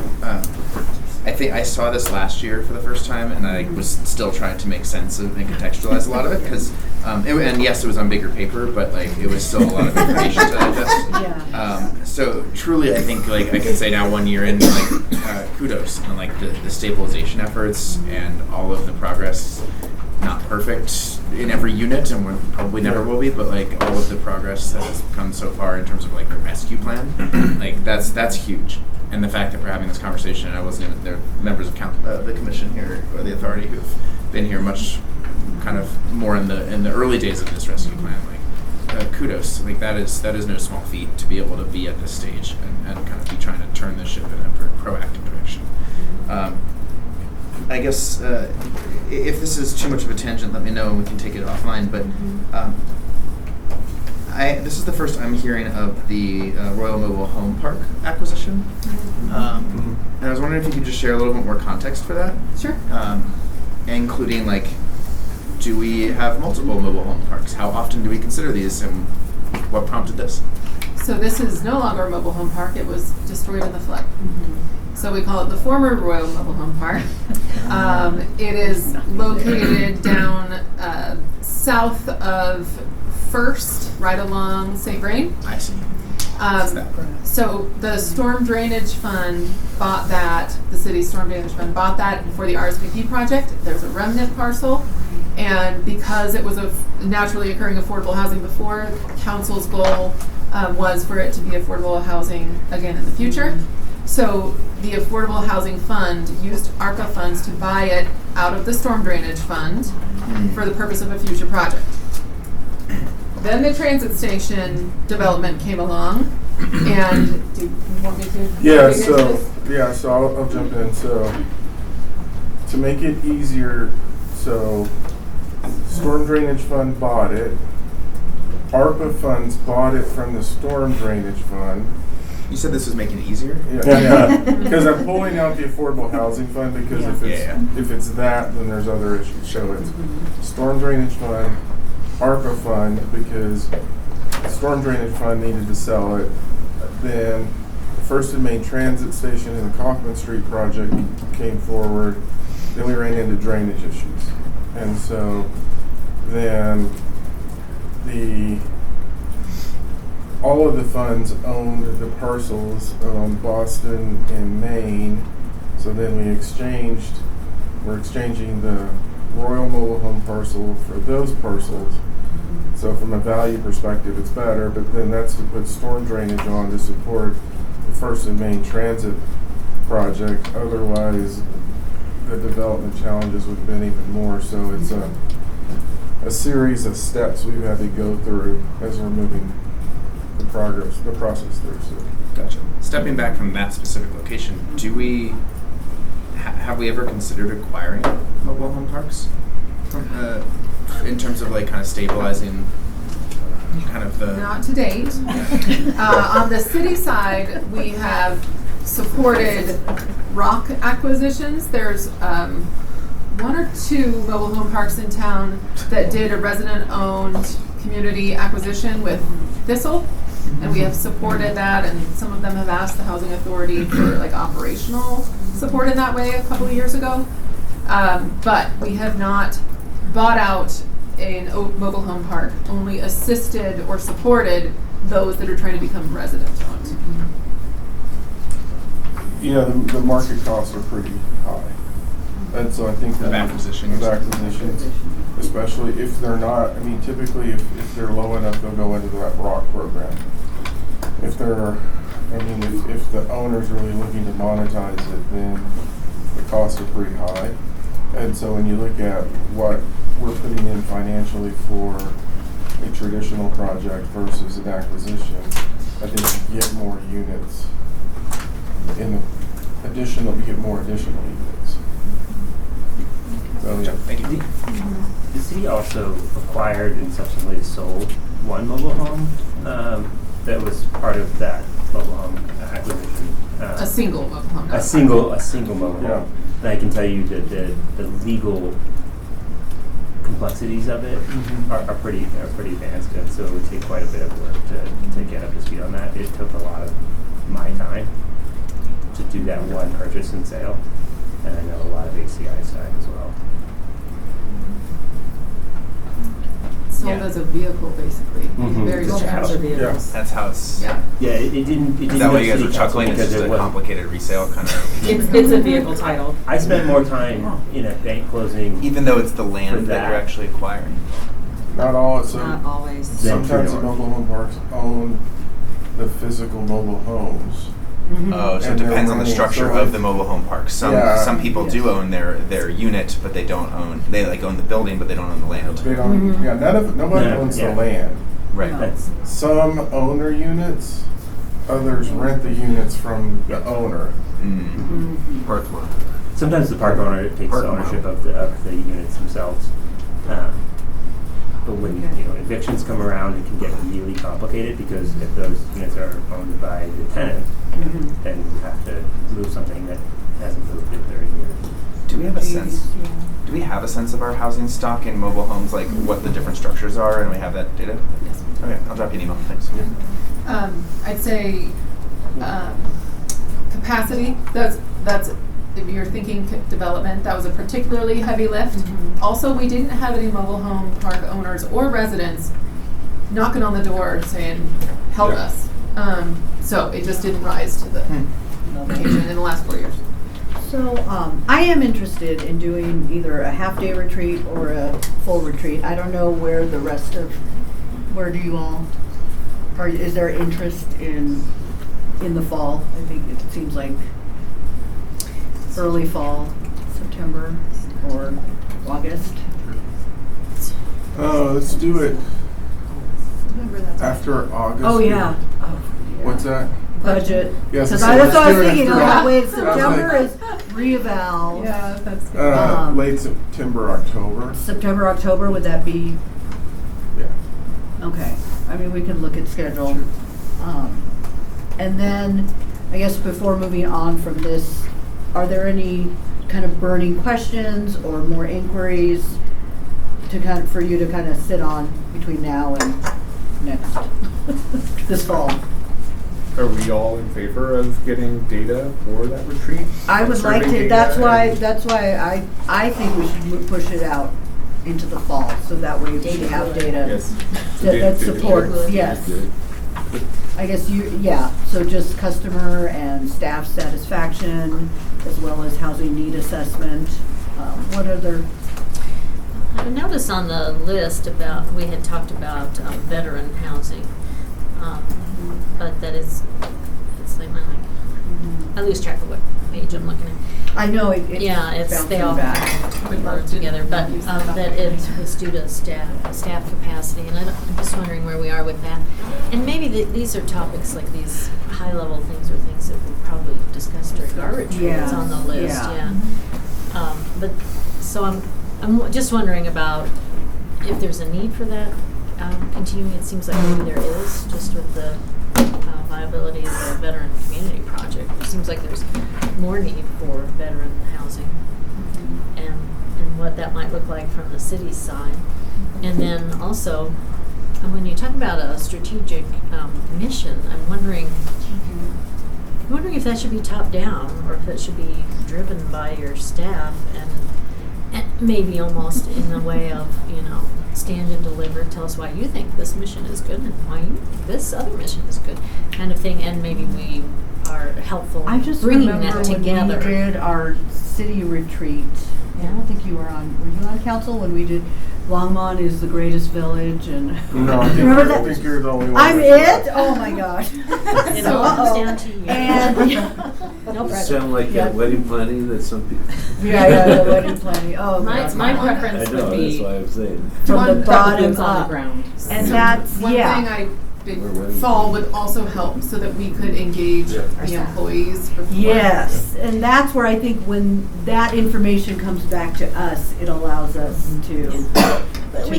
I think I saw this last year for the first time, and I was still trying to make sense of and contextualize a lot of it because, and yes, it was on bigger paper, but like it was still a lot of information to digest. Yeah. So truly, I think like I can say now 1 year in, like kudos on like the stabilization efforts and all of the progress. Not perfect in every unit, and we probably never will be, but like all of the progress that has come so far in terms of like the rescue plan, like that's huge. And the fact that we're having this conversation, and I wasn't even there, members of the commission here or the authority who've been here much kind of more in the early days of this rescue plan, like kudos. Like that is no small feat to be able to be at this stage and kind of be trying to turn the ship in a proactive direction. I guess if this is too much of a tangent, let me know and we can take it offline. But this is the first I'm hearing of the Royal Mobile Home Park acquisition. And I was wondering if you could just share a little bit more context for that. Sure. Including like, do we have multiple mobile home parks? How often do we consider these, and what prompted this? So this is no longer a mobile home park. It was destroyed in the flood. So we call it the former Royal Mobile Home Park. It is located down south of First, right along St. Vrain. I see. So the Storm Drainage Fund bought that, the city's Storm Drainage Fund bought that for the RSVP project. There's a remnant parcel. And because it was a naturally occurring affordable housing before, council's goal was for it to be affordable housing again in the future. So the Affordable Housing Fund used ARPA funds to buy it out of the Storm Drainage Fund for the purpose of a future project. Then the transit station development came along, and do you want me to? So I'll jump in. So to make it easier, so Storm Drainage Fund bought it. ARPA funds bought it from the Storm Drainage Fund. You said this was making it easier? Yeah. Because I'm pulling out the Affordable Housing Fund because if it's that, then there's other issues. So it's Storm Drainage Fund, ARPA Fund, because the Storm Drainage Fund needed to sell it. Then the First and Main Transit Station and the Kaufman Street project came forward. Then we ran into drainage issues. And so then all of the funds owned the parcels on Boston and Maine. So then we're exchanging the Royal Mobile Home parcel for those parcels. So from a value perspective, it's better, but then that's to put storm drainage on to support the First and Main Transit project. Otherwise, the development challenges would have been even more. So it's a series of steps we've had to go through as we're moving the process through. So. Gotcha. Stepping back from that specific location, do we have we ever considered acquiring mobile home parks in terms of like kind of stabilizing kind of the? Not to date. On the city side, we have supported rock acquisitions. There's one or two mobile home parks in town that did a resident-owned community acquisition with Thistle, and we have supported that, and some of them have asked the Housing Authority for like operational support in that way a couple of years ago. But we have not bought out an mobile home park only assisted or supported those that are trying to become resident owned. Yeah, the market costs are pretty high. And so I think Of acquisition. Of acquisitions, especially if they're not, I mean, typically if they're low enough, they'll go into that ROC program. If they're, I mean, if the owner's really looking to monetize it, then the costs are pretty high. And so when you look at what we're putting in financially for a traditional project versus an acquisition, I think you get more units in the additional, you get more additional units. So, yeah. Thank you. The city also acquired and subsequently sold one mobile home that was part of that mobile home acquisition. A single mobile home. A single mobile Yeah. home. And I can tell you that the legal complexities of it are pretty advanced, and so it would take quite a bit of work to get up to speed on that. It took a lot of my time to do that one purchase and sale, and I know a lot of HCI side as well. Sold Yeah. as a vehicle, basically. Very Just strange. house. Yeah. That's how it's. Yeah. Yeah, it didn't. Is that why you guys were go to city council chuckling? It's because just it a wasn't- complicated resale kind of. It's a vehicle title. I spent more time in a bank closing. Even though it's the For land that that. you're actually acquiring. Not all, so Not always. Then sometimes True the North. mobile home parks own the physical mobile homes. Oh, so it And they're depends on the renting, structure so of if- the mobile home park. Some Yeah. some people do own their unit, but they don't own. They like own the building, but they don't own the land. They don't, yeah, nobody No, owns yeah. the land. Right. That's Some own their units, others rent the units from the owner. Worth one. sometimes the park owner takes Park ownership model. of the units themselves. But when evictions come around, it can get really complicated because if those units are owned by the tenant, then you have to move something that hasn't moved in 30 years. Do we have a sense? Do we have a sense of our housing stock in mobile homes, like what the different structures are, and we have that data? Yes. Okay, I'll drop you an email. Thanks. I'd say capacity. That's if you're thinking development, that was a particularly heavy lift. Also, we didn't have any mobile home park owners or residents knocking on the door saying, "Help Yeah. us." So it just didn't rise to the occasion in the last 4 years. So, I am interested in doing either a half-day retreat or a full retreat. I don't know where the rest of, where do you all, or is there interest in the fall? I think it seems like early fall, September or August. Oh, let's do it after August. Oh, yeah. What's that? Budget. Yes, Because so that's what I was let's do it thinking, after that way August. September I is reeval. Yeah, that's good. Late September, October. September, October, would that be? Yeah. Okay, I mean, we can look at schedule. And then, I guess before moving on from this, are there any kind of burning questions or more inquiries to kind of, for you to kind of sit on between now and next, this fall? Are we all in favor of getting data for that retreat? I would like Survey to, data that's why I think we should push it out into the fall, so that way we have data Yes. that supports, yes. Good. I guess so just customer and staff satisfaction, as well as housing need assessment. What other? I noticed on the list about, we had talked about veteran housing, but that it's like, I lose track of what page I'm looking at. I know it's Yeah, it's, they all back. blur together, but that it was due to staff capacity, and I'm just wondering where we are with that. And maybe these are topics, like these high-level things or things that we'll probably discuss during our retreat. It's on the list, Yeah. But, so I'm just wondering about if there's a need for that continuing. It seems like maybe there is, just with the viability of the veteran community project. It seems like there's more need for veteran housing, and what that might look like from the city's side. And then also, when you talk about a strategic mission, I'm wondering if that should be top down or if it should be driven by your staff. And maybe almost in the way of, stand and deliver, tell us why you think this mission is good and why you think this other mission is good, kind of thing, and maybe we are helpful I in just bringing remember that when together. we did our city retreat. I don't think you were on. Were you on council when we did? Longmont is the greatest village, and No, I think, remember I that? think you're the only one. I'm that's it. Oh my gosh. It all comes down to you. And No You pressure. sound like Yeah. that wedding planning that some people. yeah, the wedding planning. Oh, My God. preference I know, would that's be why I'm saying. from the One- bottom Boots on the up, ground. and that's One yeah. thing I We're did ready. fall would also help so that we could engage Yeah. the employees before. Yes, and that's where I think when that information comes back to us, it allows us to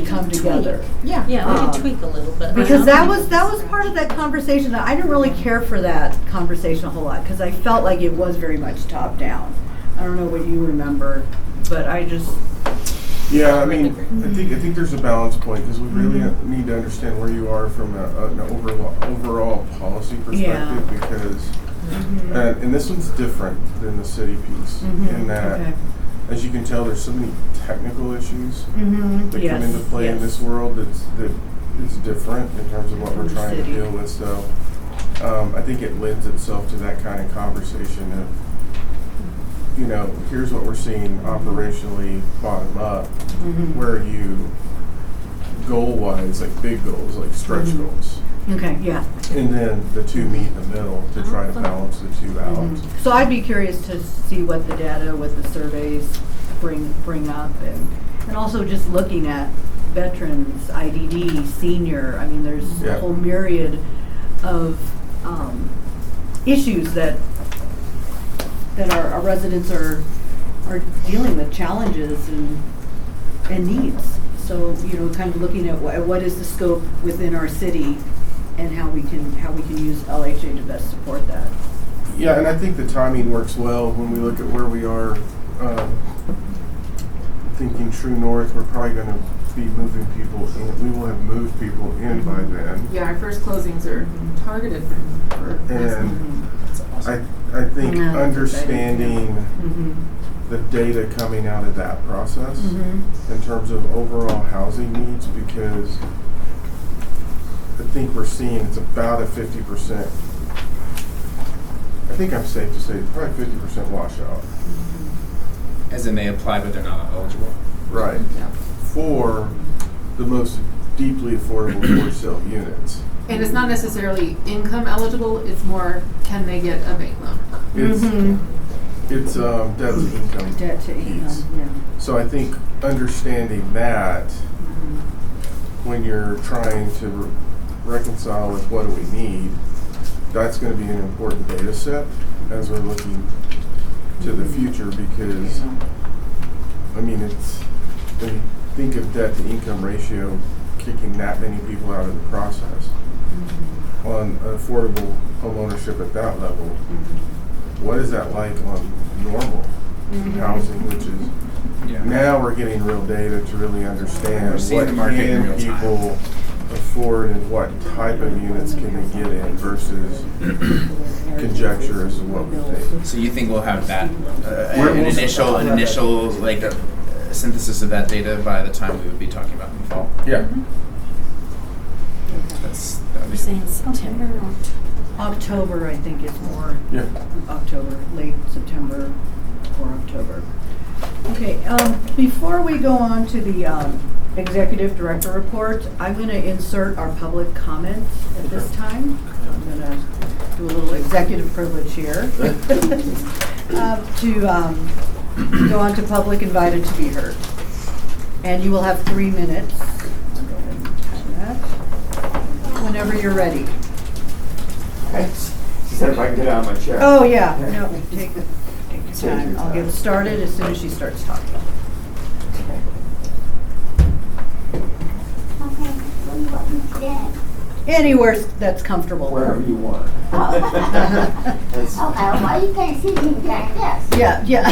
come together. Yeah. Yeah, we can tweak a little bit. Because that was part of that conversation. I didn't really care for that conversation a whole lot because I felt like it was very much top down. I don't know what you remember, but I just Yeah, I mean, I think there's a balance point because we really need to understand where you are from an overall policy perspective Yeah. because, and this one's different than the city piece in that, okay. as you can tell, there's so many technical issues that Yes, come into play in yes. this world that is different in terms of what we're In the trying to city. deal with. So I think it lends itself to that kind of conversation of, here's what we're seeing operationally bottom up, where you goal-wise, like big goals, like stretch goals. Okay, yeah. And then the two meet in the middle to try to balance the two out. So I'd be curious to see what the data, what the surveys bring up, and also just looking at veterans, IDD, senior. I mean, there's Yeah. a whole myriad of issues that our residents are dealing with, challenges and needs. So kind of looking at what is the scope within our city and how we can use LHA to best support that. Yeah, and I think the timing works well when we look at where we are. Thinking true north, we're probably going to be moving people in. We will have moved people in by then. Yeah, our first closings are targeted for And I think Yeah, that's understanding the data coming out of that process in terms of overall housing needs, because I think we're seeing it's about a 50%. I think I'm safe to say it's probably 50% washout. As in they apply, but they're not eligible. Right. For the most deeply affordable for sale units. And it's not necessarily income eligible, it's more, can they get a bank loan? It's debt to income Debt to piece. income, yeah. So I think understanding that when you're trying to reconcile with what do we need, that's going to be an important data set as we're looking to the future, because I mean, it's when you think of debt to income ratio kicking that many people out of the process on affordable homeownership at that level, what is that like on normal housing, which is now we're getting real data to really understand We're seeing what the market in can real time. people afford and what type of units can they get in versus conjecture as to what we think. So you think we'll have that We're- an initial like a synthesis of that data by the time we would be talking about in the fall? Yeah. That would We're be saying September or October, I think, is more. Yeah. October, late September or October. Okay, before we go on to the executive director report, I'm going to insert our public comments at this time. So I'm going to do a little executive privilege here to go on to public invited to be heard. And you will have 3 minutes. I'll go ahead and time that. Whenever you're ready. She said if I can get out of my chair. Oh, yeah, no, take your time. I'll get started as soon as she starts talking. Okay, so you want me to stand? Anywhere that's comfortable. Wherever you want. Okay, well, you can't see me like this. Yeah, yeah.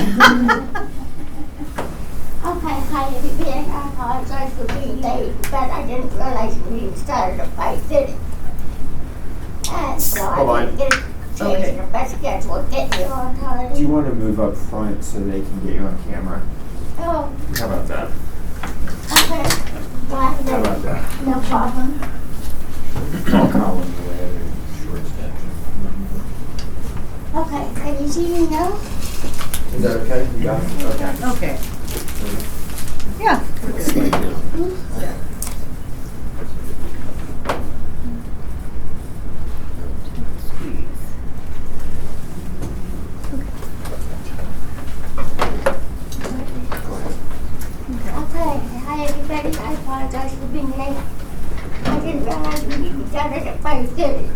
Okay, hi everybody, I apologize for being late, but I didn't realize we even started at 5:30. And so I didn't get changed my schedule, getting you on time. Do you want to move up front so they can get you on camera? Oh, How about that? okay. Glad How about that? No problem. I'll call him the way I short extension. Okay, can you see me now? Is that okay? You got it? Okay. Okay. Yeah. Okay, hi everybody, I apologize for being late. I didn't realize we needed to be done at 5:30.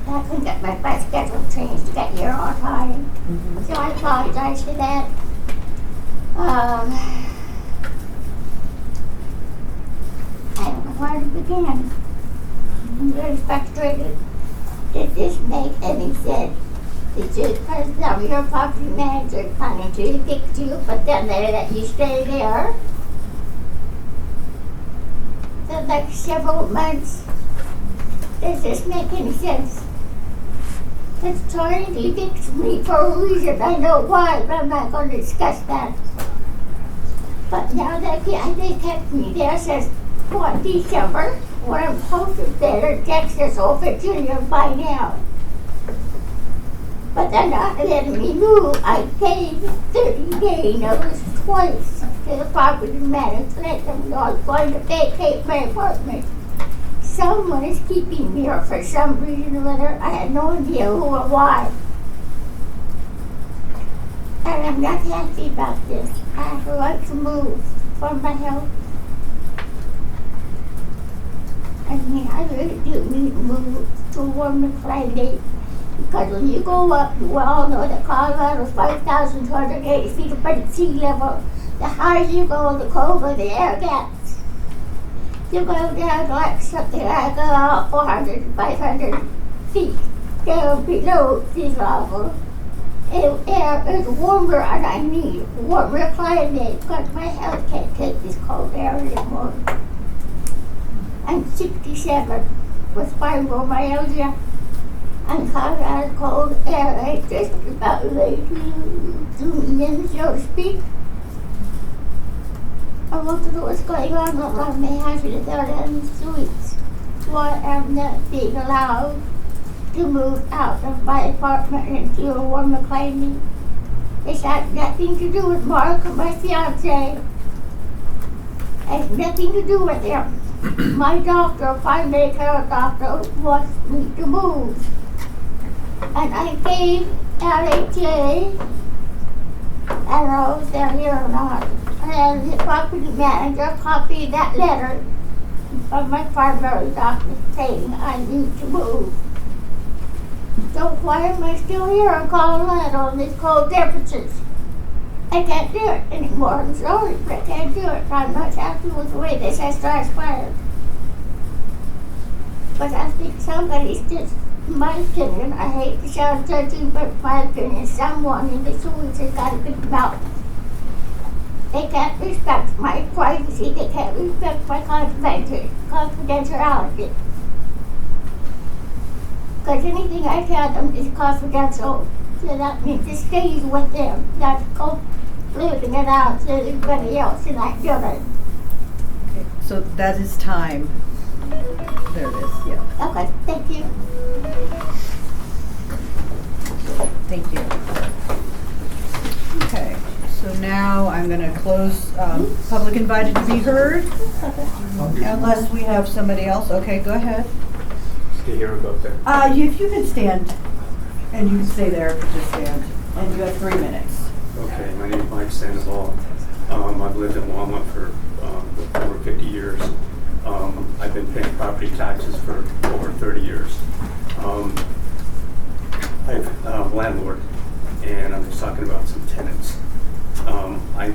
I couldn't get my bus schedule changed to get here on time, so I apologize for that. I don't know where to begin. I'm very frustrated. Did this make any sense? It's just because now your property manager is planning to evict you, but then they let you stay there the next several months. Does this make any sense? It's trying to evict me for a reason. I know why, but I'm not going to discuss that. But now that they kept me there since December, when I'm supposed to be there in Texas or Virginia by now. But they're not letting me move. I paid 30-day notice twice to the property manager to let them know I was going to vacate my apartment. Someone is keeping me here for some reason or other. I had no idea who or why. And I'm not happy about this. I have a right to move for my health. I mean, I really do need to move to a warmer climate. Because when you go up, you all know that Colorado is 5,280 feet above sea level. The higher you go, the colder the air gets. You go down like something like 400, 500 feet down below sea level. Air is warmer and I need warmer climate because my health can't take this cold air anymore. I'm 67 with fibromyalgia. And Colorado cold air ain't just about ready to do me in, so to speak. I want to know what's going on around my house in the streets. Why I'm not being allowed to move out of my apartment into a warmer climate. It's had nothing to do with Mark or my fiance. It has nothing to do with him. My doctor, primary care doctor, wants me to move. And I gave LHA, I don't know if they're here or not, and the property manager copied that letter from my primary doctor saying I need to move. So why am I still here in Colorado in these cold temperatures? I can't do it anymore. I'm sorry, but I can't do it. I'm not happy with the way this has transpired. But I think somebody's just, in my opinion, I hate to sound judging, but in my opinion, someone in the streets has got a big mouth. They can't respect my privacy. They can't respect my confidentiality. Because anything I tell them is confidential. So that means it stays with them, not go living it out to everybody else in that building. Okay, so that is time. There it is, yeah. Okay, thank you. Thank you. Okay, so now I'm going to close public invited to be heard. Unless we have somebody else. Okay, go ahead. Stay here or go up there? If you could stand, and you can stay there if you just stand, and you have 3 minutes. Okay, my name is Mike Sandoval. I've lived in Longmont for over 50 years. I've been paying property taxes for over 30 years. I'm a landlord, and I'm just talking about some tenants.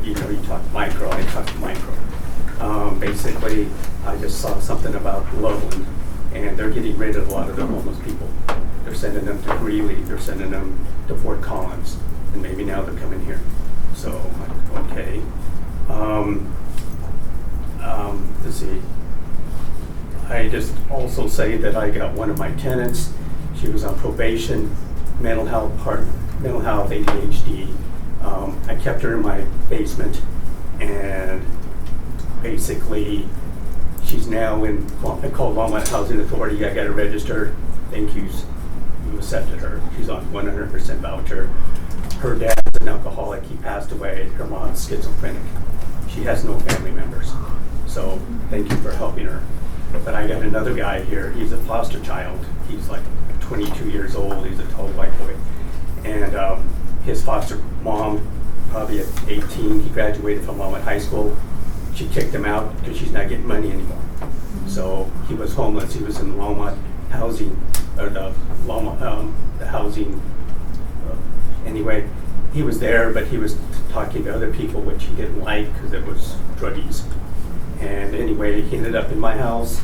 You talk micro, I talk micro. Basically, I just saw something about Loveland, and they're getting rid of a lot of the homeless people. They're sending them to Greeley, they're sending them to Fort Collins, and maybe now they're coming here. So, okay. Let's see. I just also say that I got one of my tenants. She was on probation, mental health, ADHD. I kept her in my basement, and basically, she's now in, I called Longmont Housing Authority, I got her registered. Thank you, you accepted her. She's on 100% voucher. Her dad's an alcoholic, he passed away. Her mom's schizophrenic. She has no family members. So thank you for helping her. But I got another guy here, he's a foster child. He's like 22 years old, he's a tall white boy. And his foster mom, probably at 18, he graduated from Longmont High School. She kicked him out because she's not getting money anymore. So he was homeless, he was in Longmont housing, or the Longmont, the housing, anyway, he was there, but he was talking to other people, which he didn't like because it was druggies. And anyway, he ended up in my house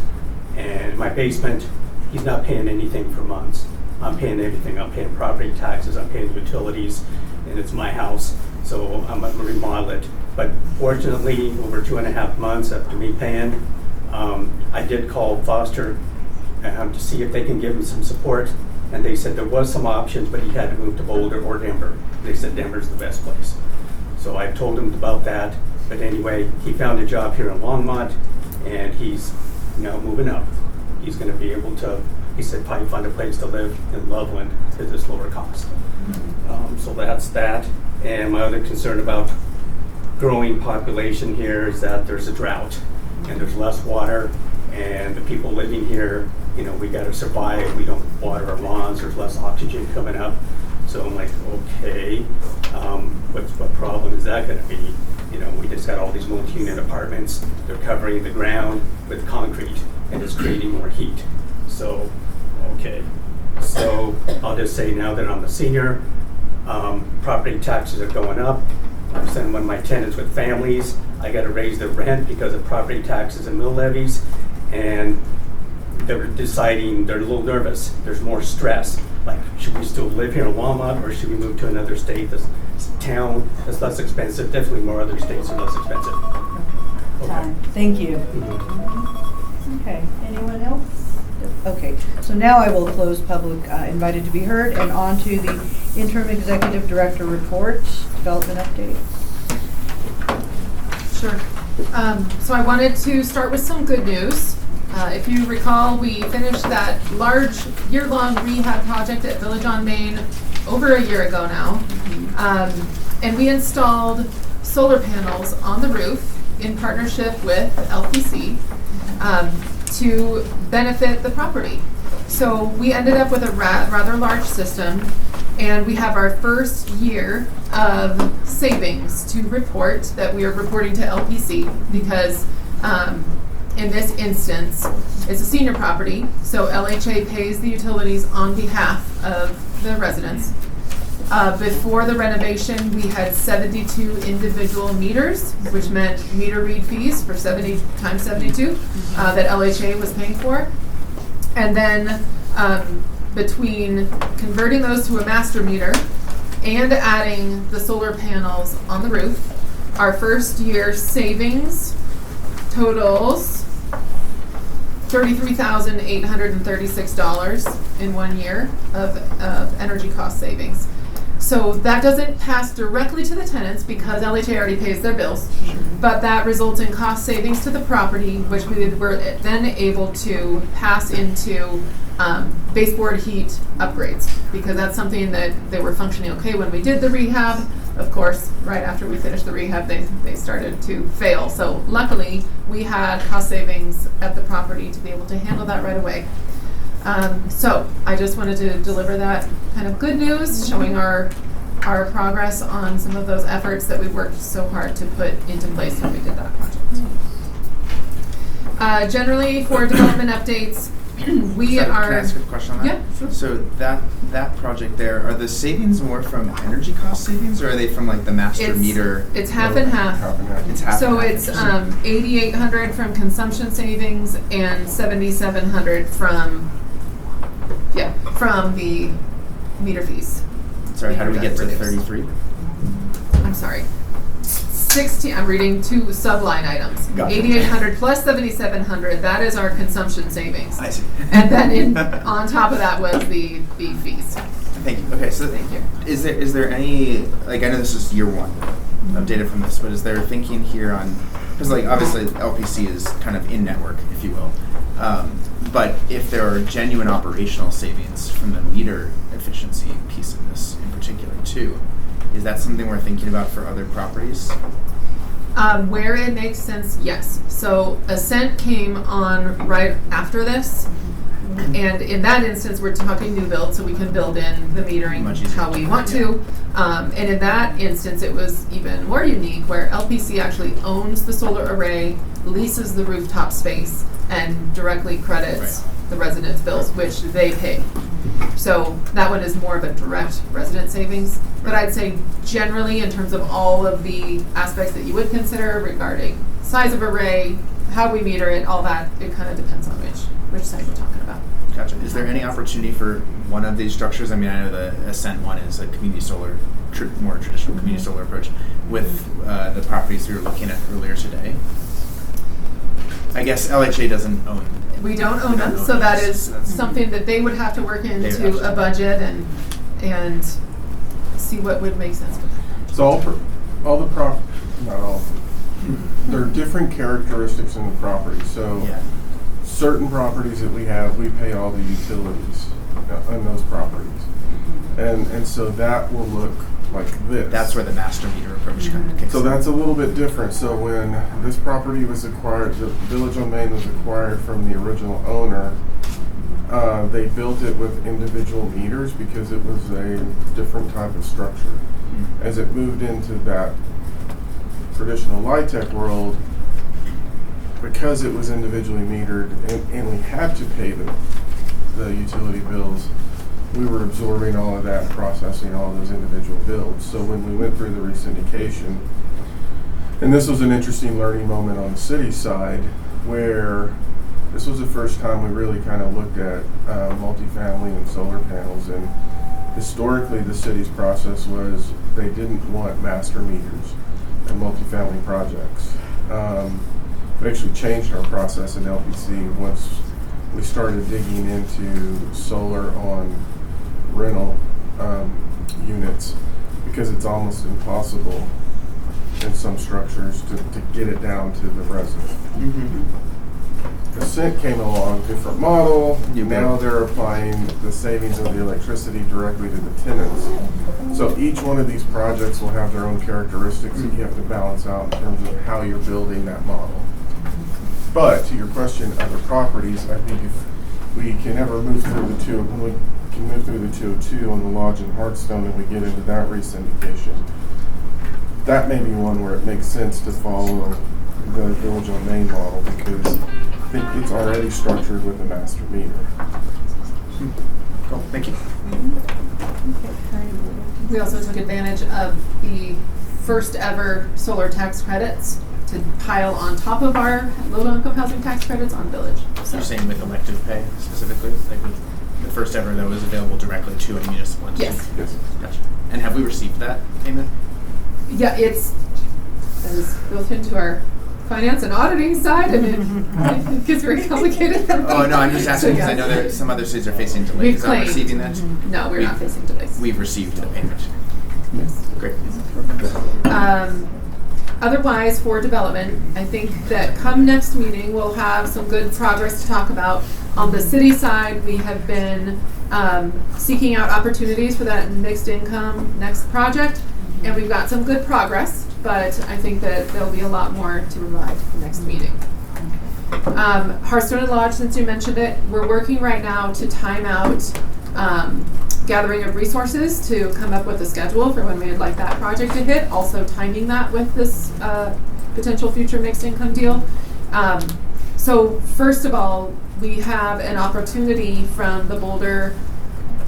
and my basement. He's not paying anything for months. I'm paying everything. I'm paying property taxes, I'm paying utilities, and it's my house. So I'm gonna remodel it. But fortunately, over 2.5 months after me paying, I did call Foster to see if they can give him some support. And they said there was some options, but he had to move to Boulder or Denver. They said Denver's the best place. So I told him about that. But anyway, he found a job here in Longmont, and he's now moving up. He's going to be able to, he said, probably find a place to live in Loveland at this lower cost. So that's that. And my other concern about growing population here is that there's a drought, and there's less water, and the people living here, you know, we got to survive. We don't water our lawns. There's less oxygen coming up. So I'm like, okay, what problem is that going to be? You know, we just got all these multi-unit apartments. They're covering the ground with concrete, and it's creating more heat. So, okay. So I'll just say now that I'm a senior, property taxes are going up. I'm sending one of my tenants with families. I got to raise the rent because of property taxes and mill levies. And they're deciding, they're a little nervous. There's more stress. Like, should we still live here in Longmont, or should we move to another state, this town that's less expensive? Definitely more other states are less expensive. Okay. Thank you. Okay, anyone else? Okay, so now I will close public invited to be heard and on to the interim executive director report, development update. Sure. So I wanted to start with some good news. If you recall, we finished that large year-long rehab project at Village on Main over a year ago now. And we installed solar panels on the roof in partnership with LPC to benefit the property. So we ended up with a rather large system, and we have our first year of savings to report that we are reporting to LPC because in this instance, it's a senior property, so LHA pays the utilities on behalf of the residents. Before the renovation, we had 72 individual meters, which meant meter read fees for 70 times 72 that LHA was paying for. And then between converting those to a master meter and adding the solar panels on the roof, our first year savings totals $33,836 in 1 year of energy cost savings. So that doesn't pass directly to the tenants because LHA already pays their bills, but that results in cost savings to the property, which we were then able to pass into baseboard heat upgrades, because that's something that they were functioning okay when we did the rehab. Of course, right after we finished the rehab, they started to fail. So luckily, we had cost savings at the property to be able to handle that right away. So I just wanted to deliver that kind of good news, showing our progress on some of those efforts that we worked so hard to put into place when we did that project. Generally, for development updates, we Sorry, are. Can I ask a question on that? Yeah, sure. So that project there, are the savings more from energy cost savings, or are they from like the master meter? It's half and half. It's half So and half. it's $8,800 from consumption savings and $7,700 from the meter fees. Sorry, how do we get to 33? I'm sorry. 16. I'm reading two subline items. Gotcha. 8,800 plus 7,700. That is our consumption savings. I see. And then on top of that was the fees. Thank you. Okay, so Thank you. Is there any, like, I know this is year one, of data from this, but is there thinking here on, because like obviously LPC is kind of in network, if you will, but if there are genuine operational savings from the meter efficiency piece of this in particular too, is that something we're thinking about for other properties? Where it makes sense, yes. So Ascent came on right after this. And in that instance, we're talking new build, so we can build in the metering how we want to. And in that instance, it was even more unique where LPC actually owns the solar array, leases the rooftop space, and directly credits the residents' bills, which they pay. So that one is more of a direct resident savings. But I'd say generally, in terms of all of the aspects that you would consider regarding size of array, how we meter it, all that, it kind of depends on which side we're talking about. Gotcha. Is there any opportunity for one of these structures? I mean, I know the Ascent one is a community solar, more traditional community solar approach with the properties we were looking at earlier today. I guess LHA doesn't own. We don't own them, so that is something that they would have to work into a budget and see what would make sense for them. So all the not all, there are different characteristics in the property. So certain properties that we have, we pay all the utilities on those properties. And so that will look like this. That's where the master meter approach kind of kicks in. So that's a little bit different. So when this property was acquired, the Village on Main was acquired from the original owner, they built it with individual meters because it was a different type of structure. As it moved into that traditional LIHTC world, because it was individually metered and we had to pay the utility bills, we were absorbing all of that and processing all of those individual bills. So when we went through the resyndication, and this was an interesting learning moment on the city side, where this was the first time we really kind of looked at multifamily and solar panels. And historically, the city's process was they didn't want master meters in multifamily projects. We actually changed our process in LPC once we started digging into solar on rental units, because it's almost impossible in some structures to get it down to the resident. Ascent came along, different model. Now they're applying the savings of the electricity directly to the tenants. So each one of these projects will have their own characteristics that you have to balance out in terms of how you're building that model. But to your question, other properties, I think if we can ever move through the 202 on the Lodge in Hartstone and we get into that resyndication, that may be one where it makes sense to follow the Village on Main model, because I think it's already structured with a master meter. Cool, thank you. We also took advantage of the first ever solar tax credits to pile on top of our low-income housing tax credits on Village. So you're saying with elective pay specifically, like with the first ever that was available directly to a municipal entity? Yes. Gotcha. And have we received that payment? Yeah, it is built into our finance and auditing side, and it gets very complicated. Oh no, I'm just asking because I know there some other cities are facing delays. Are we receiving that? No, we're not facing delays. We've received the payment. Yes. Great. Otherwise, for development, I think that come next meeting, we'll have some good progress to talk about. On the city side, we have been seeking out opportunities for that mixed income next project, and we've got some good progress, but I think that there'll be a lot more to provide for next meeting. Hearthstone and Lodge, since you mentioned it, we're working right now to time out gathering of resources to come up with a schedule for when we'd like that project to hit, also timing that with this potential future mixed income deal. So first of all, we have an opportunity from the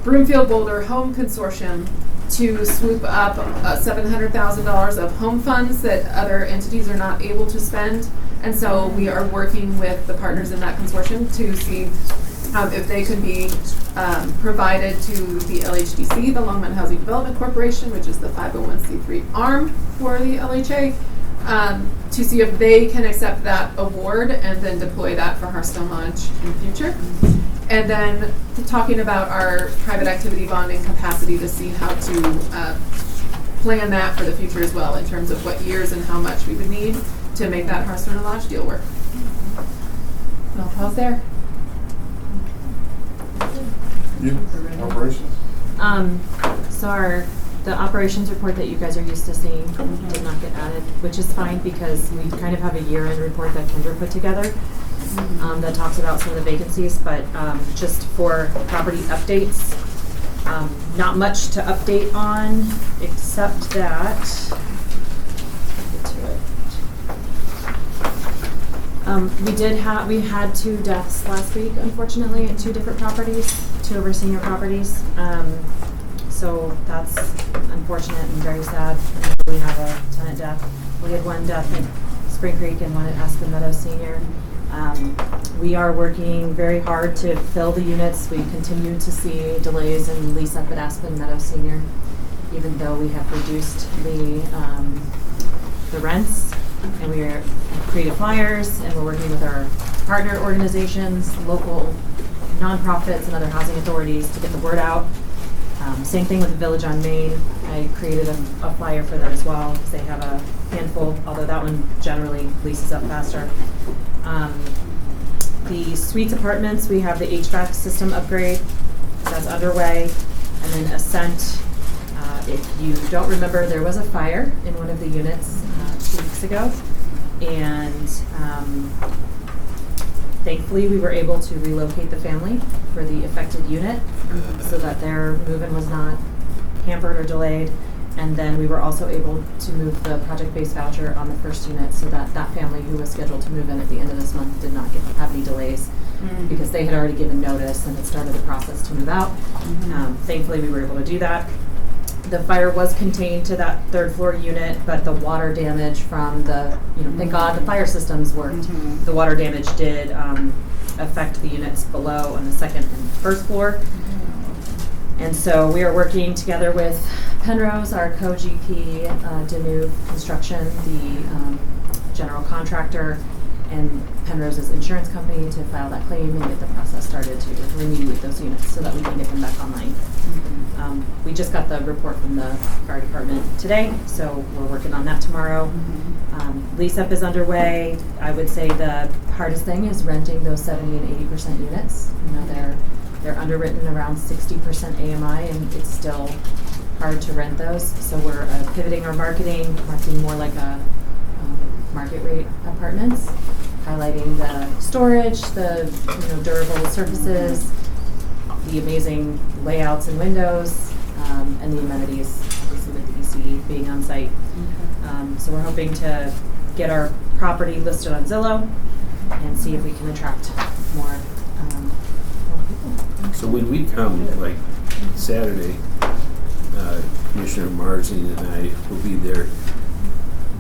Broomfield Boulder Home Consortium to swoop up $700,000 of home funds that other entities are not able to spend. And so we are working with the partners in that consortium to see if they could be provided to the LHDC, the Longmont Housing Development Corporation, which is the 501c3 arm for the LHA, to see if they can accept that award and then deploy that for Hearthstone Lodge in the future. And then talking about our private activity bonding capacity to see how to plan that for the future as well in terms of what years and how much we would need to make that Hearthstone Lodge deal work. And I'll pause there. Operations? So the operations report that you guys are used to seeing did not get added, which is fine because we kind of have a year-end report that Kendra put together that talks about some of the vacancies, but just for property updates, not much to update on except that, get to it. We had 2 deaths last week, unfortunately, at 2 different properties, 2 of our senior properties. So that's unfortunate and very sad. We have a tenant death. We had 1 death at Spring Creek and 1 at Aspen Meadows Senior. We are working very hard to fill the units. We continue to see delays in lease up at Aspen Meadows Senior, even though we have reduced the rents, and we are creative flyers, and we're working with our partner organizations, local nonprofits, and other housing authorities to get the word out. Same thing with the Village on Main. I created a flyer for them as well because they have a handful, although that one generally leases up faster. The Suites Apartments, we have the HVAC system upgrade that's underway, and then Ascent. If you don't remember, there was a fire in one of the units 2 weeks ago, and thankfully we were able to relocate the family for the affected unit so that their move-in was not hampered or delayed. And then we were also able to move the project-based voucher on the first unit so that that family who was scheduled to move in at the end of this month did not have any delays because they had already given notice and had started the process to move out. Thankfully, we were able to do that. The fire was contained to that 3rd floor unit, but the water damage from thank God the fire systems worked. The water damage did affect the units below on the 2nd and 1st floor. And so we are working together with Penrose, our co-GP, Danube Construction, the general contractor, and Penrose's insurance company to file that claim and get the process started to remediate those units so that we can get them back online. We just got the report from the fire department today, so we're working on that tomorrow. Lease up is underway. I would say the hardest thing is renting those 70 and 80% units. They're underwritten around 60% AMI, and it's still hard to rent those. So we're pivoting our marketing more like a market rate apartments, highlighting the storage, the durable surfaces, the amazing layouts and windows, and the amenities, obviously with the EC being on site. So we're hoping to get our property listed on Zillow and see if we can attract more people. So when we come, like Saturday, Commissioner Marsden and I will be there.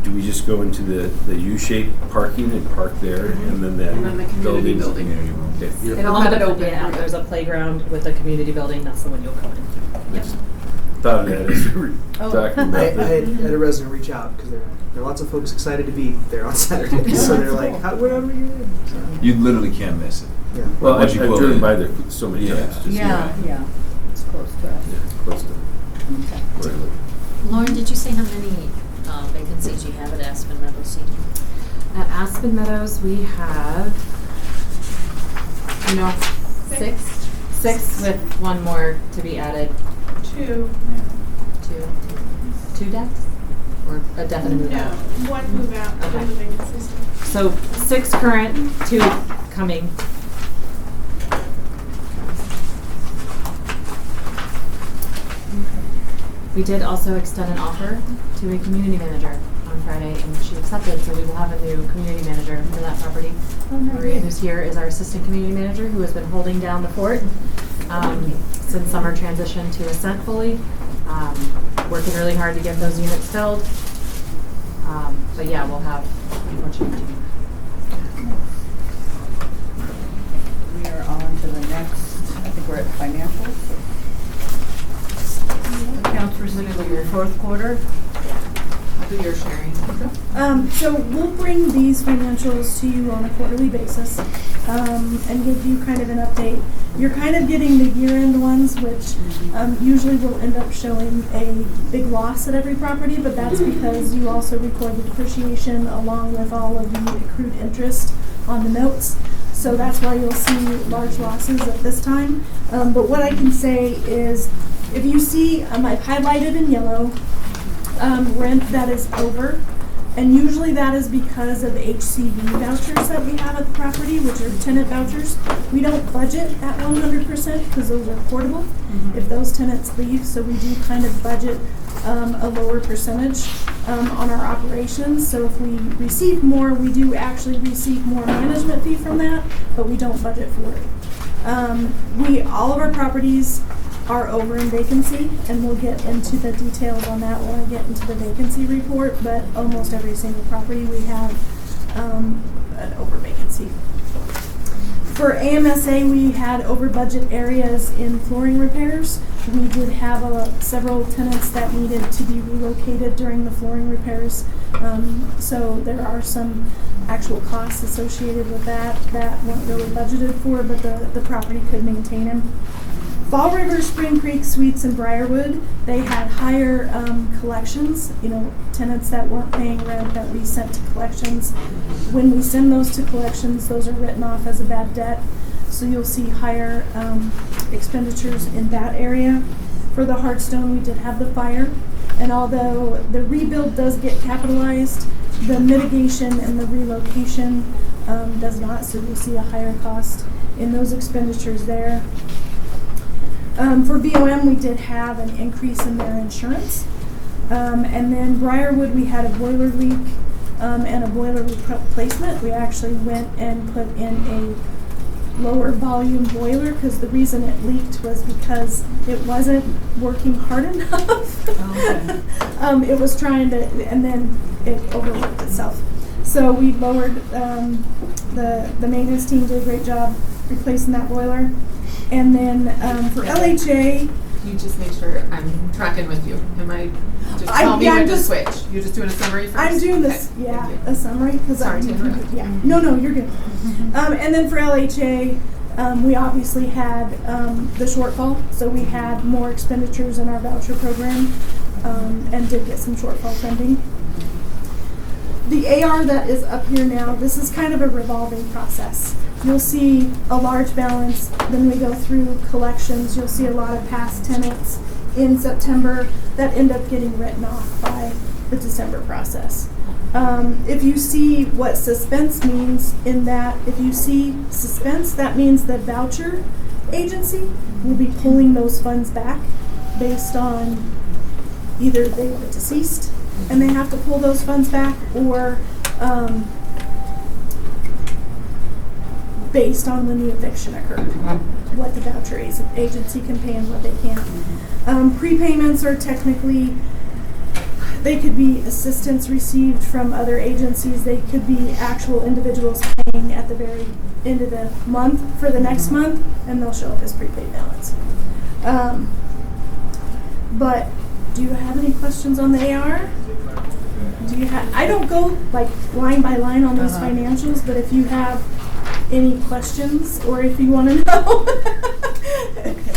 Do we just go into the U-shaped parking and park there, and then that And then the community building. Okay. They'll have it open. Yeah, there's a playground with a community building. That's the one you'll come in. Yep. Thought of that as we were talking about I that. had a resident reach out because there are lots of folks excited to be there on Saturday. So they're like, what are we going to do? So, You literally can't miss it. yeah. Well, I've Once you pull driven in. by there so many times. Just, Yeah. It's close to us. Yeah, close to where I live. Lauren, did you say how many vacancies you have at Aspen Meadows Senior? At Aspen Meadows, we have 6 with 1 more to be added. 2. 2 deaths? Or a definite move No, out? 1 move out, Okay. 2 moving assistant. So 6 current, 2 coming. We did also extend an offer to a community manager on Friday, and she accepted, so we will have a new community manager for that property. Maria, who's here, is our assistant community manager who has been holding down the fort since summer transition to Ascent fully. Working really hard to get those units filled. But yeah, we'll have, unfortunately. We are on to the next, I think we're at financials. Accounts receivable, 4th quarter. who you're sharing. So we'll bring these financials to you on a quarterly basis and give you kind of an update. You're kind of getting the year-end ones, which usually will end up showing a big loss at every property, but that's because you also record the depreciation along with all of the accrued interest on the notes. So that's why you'll see large losses at this time. But what I can say is, if you see, I've highlighted in yellow, rent that is over, and usually that is because of HCV vouchers that we have at the property, which are tenant vouchers. We don't budget at 100% because those are portable if those tenants leave, so we do kind of budget a lower percentage on our operations. So if we receive more, we do actually receive more management fee from that, but we don't budget for it. All of our properties are over in vacancy, and we'll get into the details on that when I get into the vacancy report, but almost every single property we have an over vacancy. For AMSA, we had over budget areas in flooring repairs. We did have several tenants that needed to be relocated during the flooring repairs, so there are some actual costs associated with that weren't really budgeted for, but the property could maintain them. Fall River, Spring Creek, Suites, and Briarwood, they had higher collections, tenants that weren't paying rent that we sent to collections. When we send those to collections, those are written off as a bad debt. So you'll see higher expenditures in that area. For the Hearthstone, we did have the fire. And although the rebuild does get capitalized, the mitigation and the relocation does not. So you'll see a higher cost in those expenditures there. For VOM, we did have an increase in their insurance. And then Briarwood, we had a boiler leak and a boiler replacement. We actually went and put in a lower volume boiler because the reason it leaked was because it wasn't working hard enough. Okay. It was trying to, and then it overworked itself. So we lowered, the maintenance team did a great job replacing that boiler. And then for LHA, you just make sure I'm tracking with you. Am I just tell me when to switch? You're just doing a summary first? I'm doing this, a summary. Sorry to interrupt. Yeah, no, you're good. And then for LHA, we obviously had the shortfall, so we had more expenditures in our voucher program and did get some shortfall funding. The AR that is up here now, this is kind of a revolving process. You'll see a large balance, then we go through collections. You'll see a lot of past tenants in September that end up getting written off by the December process. If you see what suspense means in that, if you see suspense, that means the voucher agency will be pulling those funds back based on either they were deceased and they have to pull those funds back, or based on when the eviction occurred, what the voucher agency can pay and what they can't. Prepayments are technically, they could be assistance received from other agencies. They could be actual individuals paying at the very end of the month for the next month, and they'll show up as prepaid balance. But do you have any questions on the AR? I don't go like line by line on those financials, but if you have any questions or if you want to know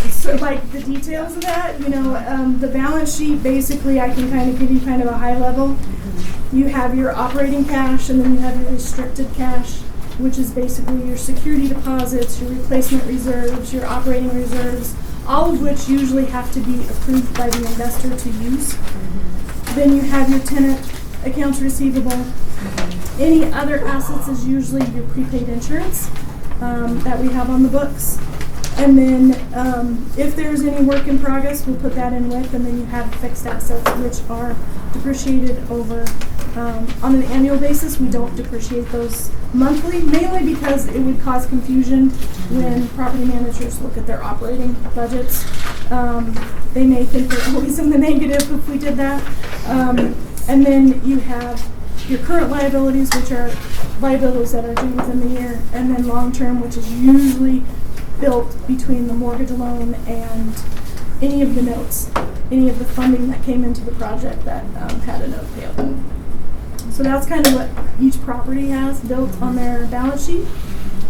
so like the details of that, the balance sheet, basically I can kind of give you kind of a high level. You have your operating cash, and then you have your restricted cash, which is basically your security deposits, your replacement reserves, your operating reserves, all of which usually have to be approved by the investor to use. Then you have your tenant accounts receivable. Any other assets is usually your prepaid insurance that we have on the books. And then if there's any work in progress, we'll put that in with, and then you have fixed assets, which are depreciated over on an annual basis. We don't depreciate those monthly, mainly because it would cause confusion when property managers look at their operating budgets. They may think they're always in the negative if we did that. And then you have your current liabilities, which are liabilities that are due within the year, and then long-term, which is usually built between the mortgage loan and any of the notes, any of the funding that came into the project that had a note payable. So that's kind of what each property has built on their balance sheet.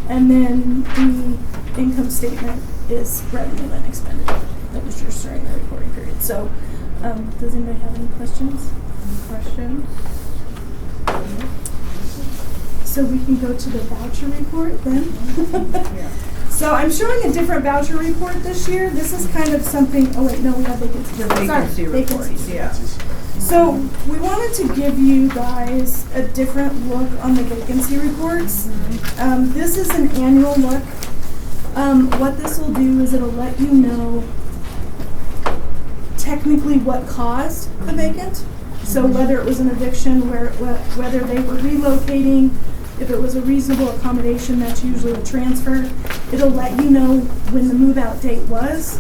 And then the income statement is revenue and expenditure that was just during the reporting period. So does anybody have any questions? So we can go to the voucher report then. So I'm showing a different voucher report this year. This is kind of something, oh wait, no, we have vacancy. Vacancy reports, yeah. So we wanted to give you guys a different look on the vacancy reports. This is an annual look. What this will do is it'll let you know technically what caused the vacant. So whether it was an eviction, whether they were relocating, if it was a reasonable accommodation, that's usually a transfer. It'll let you know when the move-out date was.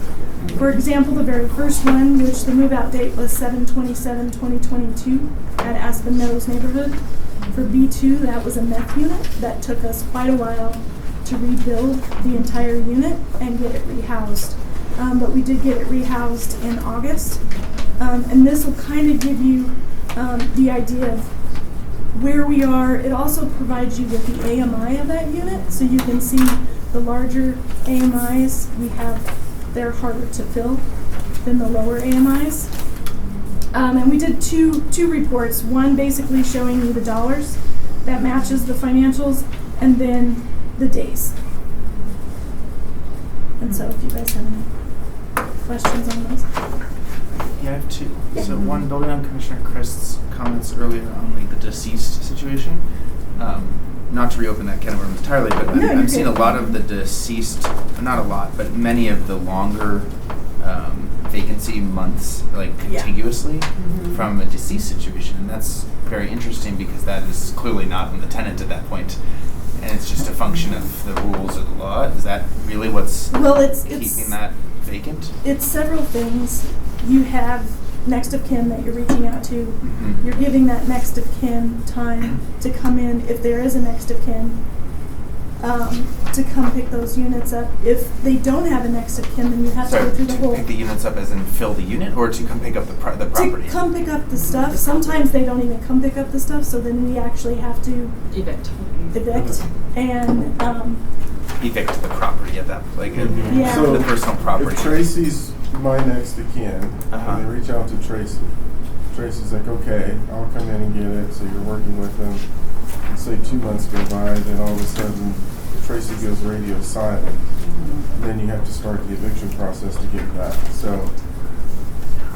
For example, the very first one, which the move-out date was 7/27/2022 at Aspen Meadows neighborhood. For B2, that was a meth unit that took us quite a while to rebuild the entire unit and get it rehoused. But we did get it rehoused in August. And this will kind of give you the idea of where we are. It also provides you with the AMI of that unit, so you can see the larger AMIs we have, they're harder to fill than the lower AMIs. And we did two reports, one basically showing you the dollars that matches the financials, and then the days. And so if you guys have any questions on those. Yeah, I have two. So one, building on Commissioner Christ's comments earlier on like the deceased situation. Not to reopen that can of worms entirely, but I'm seeing a lot of the deceased, not a lot, but many of the longer vacancy months like contiguously from a deceased situation. And that's very interesting because that is clearly not on the tenant at that point. And it's just a function of the rules or the law. Is that really what's keeping that vacant? It's several things. You have next of kin that you're reaching out to. You're giving that next of kin time to come in, if there is a next of kin, to come pick those units up. If they don't have a next of kin, then you have to go through the whole... To pick the units up as in fill the unit, or to come pick up the property? To come pick up the stuff. Sometimes they don't even come pick up the stuff, so then we actually have to... Evict. And... evict the property at that, like So the personal property. If Tracy's my next of kin, and they reach out to Tracy, Tracy's like, okay, I'll come in and get it, so you're working with them, and say 2 months go by, then all of a sudden Tracy goes radio silent, then you have to start the eviction process to get back. So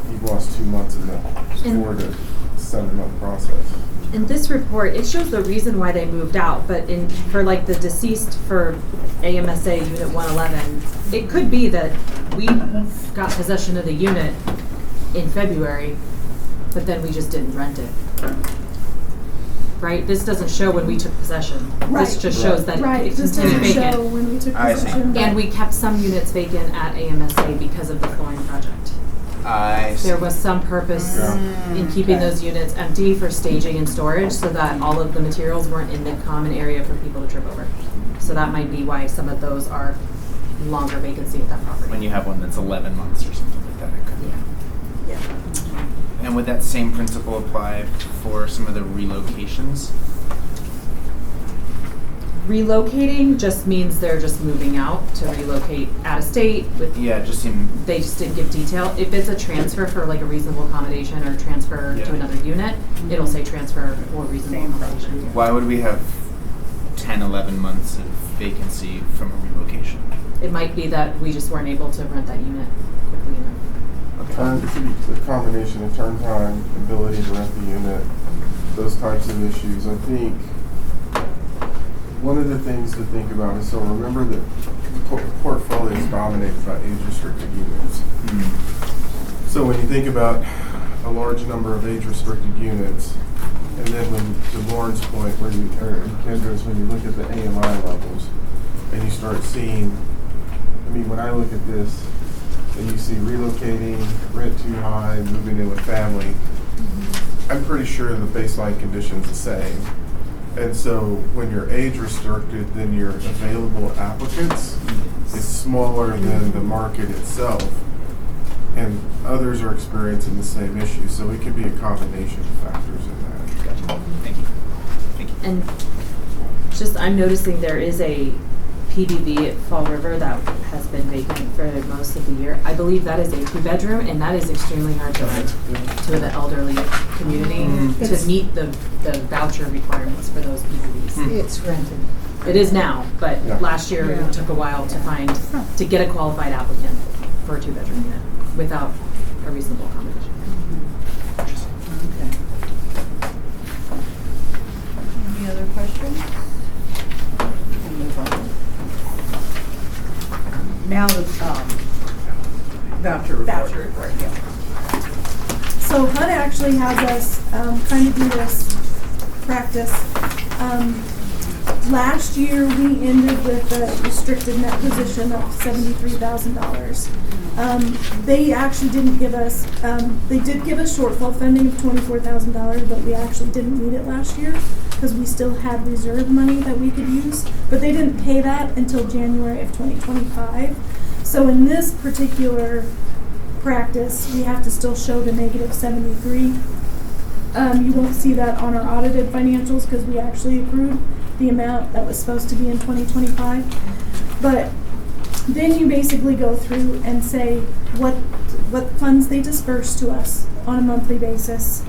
you've lost 2 months in the 4 to 7 month process. In this report, it shows the reason why they moved out, but for like the deceased for AMSA Unit 111, it could be that we got possession of the unit in February, but then we just didn't rent it. Right? This doesn't show when we took possession. Right. This just shows that it This continued doesn't vacant. show when we took possession. And we kept some units vacant at AMSA because of the flooring project. I see. There was some purpose in keeping those units empty for staging and storage so that all of the materials weren't in the common area for people to trip over. So that might be why some of those are longer vacancy at that property. When you have one that's 11 months or something like that, it could be. Yeah. And would that same principle apply for some of the relocations? Relocating just means they're just moving out to relocate out of state. They just didn't give detail. If it's a transfer for like a reasonable accommodation or transfer to another unit, it'll say transfer or reasonable accommodation. Why would we have 10, 11 months of vacancy from a relocation? It might be that we just weren't able to rent that unit quickly enough. It could be a combination of turn time, ability to rent the unit, those types of issues. I think one of the things to think about is, so remember that the portfolio is dominated by age-restricted units. So when you think about a large number of age-restricted units, and then when, to Lauren's point, or Kendra's, when you look at the AMI levels, and you start seeing, I mean, when I look at this, and you see relocating, rent too high, moving in with family, I'm pretty sure the baseline condition's the same. And so when you're age restricted, then your available applicants is smaller than the market itself. and others are experiencing the same issue. So it could be a combination of factors in that. Gotcha. Thank you. Thank you. And just, I'm noticing there is a PDB at Fall River that has been vacant for most of the year. I believe that is a 2-bedroom, and that is extremely hard to rent to the elderly community to meet the voucher requirements for those PDBs. It's rented. It is now, but Yeah. last year it took a while to get a qualified applicant for a 2-bedroom unit without a reasonable accommodation. Okay. Any other questions? We'll move on. Now the voucher report. Voucher report, yeah. So HUD actually has us kind of do this practice. Last year, we ended with a restricted net position of $73,000. They actually didn't give us, they did give us shortfall funding of $24,000, but we actually didn't need it last year because we still had reserve money that we could use. But they didn't pay that until January of 2025. So in this particular practice, we have to still show the negative 73. You won't see that on our audited financials because we actually accrued the amount that was supposed to be in 2025. But then you basically go through and say what funds they disperse to us on a monthly basis,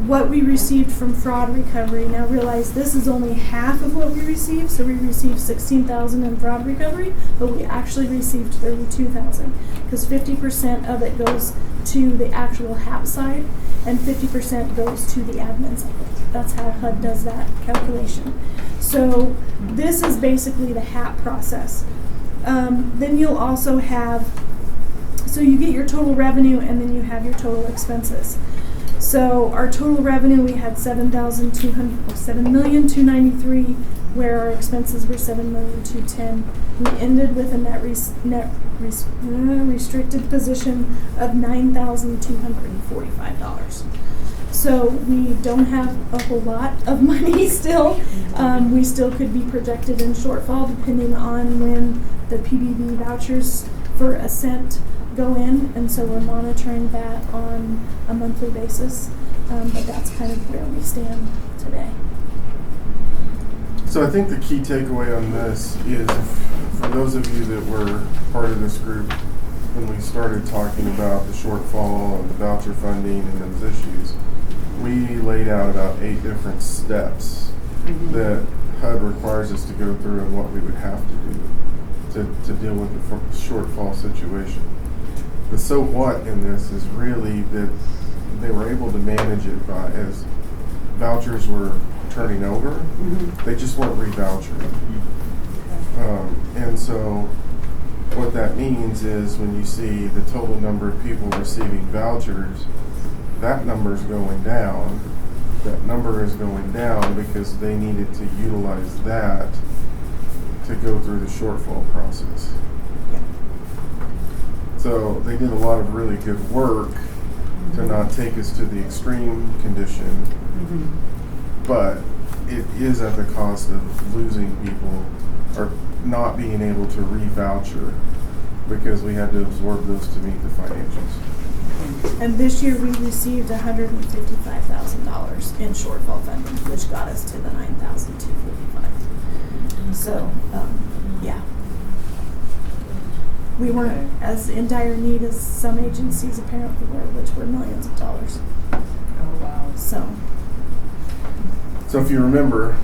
what we received from fraud recovery. Now realize this is only half of what we received, so we received $16,000 in fraud recovery, but we actually received $32,000 because 50% of it goes to the actual HAP side and 50% goes to the admin side. That's how HUD does that calculation. So this is basically the HAP process. Then you'll also have, so you get your total revenue and then you have your total expenses. So our total revenue, we had $7,293,000, where our expenses were $7,210,000. We ended with a net restricted position of $9,245. So we don't have a whole lot of money still. We still could be projected in shortfall depending on when the PBB vouchers for Ascent go in, and so we're monitoring that on a monthly basis. But that's kind of where we stand today. So I think the key takeaway on this is, for those of you that were part of this group when we started talking about the shortfall and the voucher funding and those issues, we laid out about 8 different steps that HUD requires us to go through and what we would have to do to deal with the shortfall situation. The so what in this is really that they were able to manage it by, as vouchers were turning over, they just weren't re-vouchering. And so what that means is when you see the total number of people receiving vouchers, that number is going down. That number is going down because they needed to utilize that to go through the shortfall process. So they did a lot of really good work to not take us to the extreme condition, but it is at the cost of losing people or not being able to re-voucher because we had to absorb those to meet the financials. And this year we received $155,000 in shortfall funding, which got us to the $9,245. So, yeah. We weren't as in dire need as some agencies apparently were, which were millions of dollars. Oh, wow. So if you remember,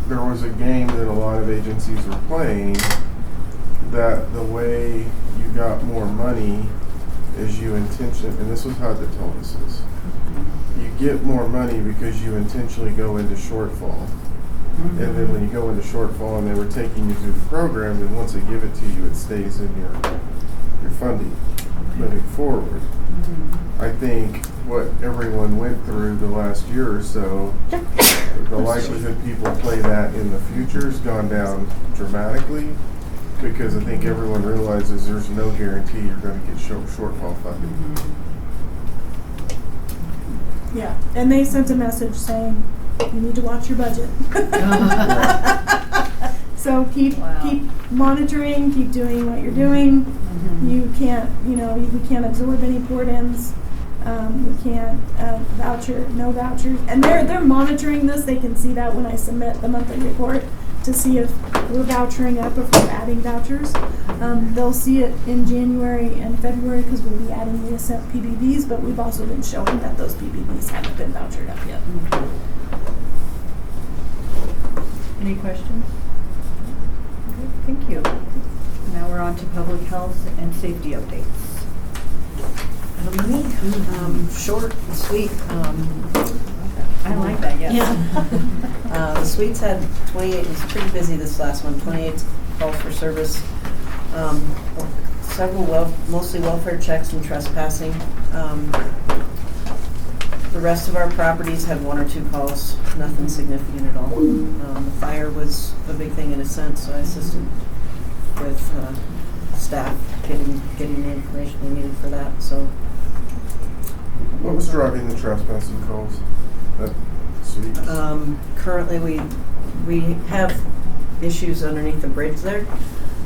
there was a game that a lot of agencies were playing that the way you got more money is you intentionally, and this was HUD that told us this, you get more money because you intentionally go into shortfall. And then when you go into shortfall and they were taking you through the program, then once they give it to you, it stays in your funding moving forward. I think what everyone went through the last year or so, the likelihood people play that in the future has gone down dramatically because I think everyone realizes there's no guarantee you're going to get shortfall funding. yeah, and they sent a message saying you need to watch your budget. So So keep monitoring, keep doing what you're doing. You can't, we can't absorb any port-ins. We can't no vouchers. And they're monitoring this. They can see that when I submit the monthly report to see if we're vouchering up, if we're adding vouchers. They'll see it in January and February because we'll be adding the assent PBVs, but we've also been showing that those PBVs haven't been vouchered up yet. Any questions? Okay, thank you. Now we're on to public health and safety updates. Short and sweet. I like that, yes. Yeah. The suites had 28, it was pretty busy this last one, 28 calls for service. Several, mostly welfare checks and trespassing. The rest of our properties had 1 or 2 calls, nothing significant at all. The fire was a big thing in a sense, so I assisted with staff getting the information they needed for that. So, what was driving the trespassing calls at suites? Currently, we have issues underneath the bridge there.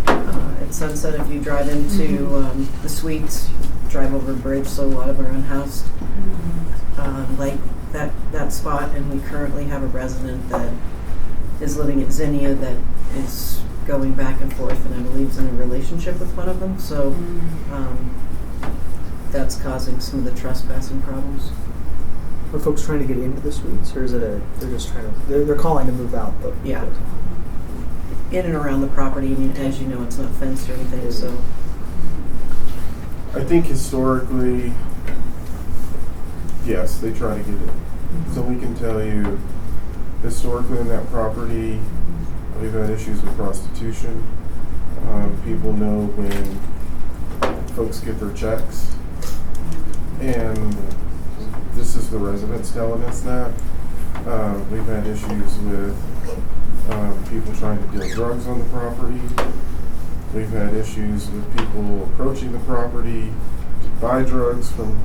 At sunset, if you drive into the suites, drive over a bridge, so a lot of them are unhoused. Like that spot, and we currently have a resident that is living at Zinnia that is going back and forth, and I believe is in a relationship with one of them, so that's causing some of the trespassing problems. Are folks trying to get into the suites, or is it they're just trying to, they're calling to move out, but yeah, in and around the property, and as you know, it's not fenced or anything, so. I think historically, yes, they try to get in. So we can tell you, historically in that property, we've had issues with prostitution. People know when folks get their checks, and this is the residents telling us that. We've had issues with people trying to deal drugs on the property. We've had issues with people approaching the property to buy drugs from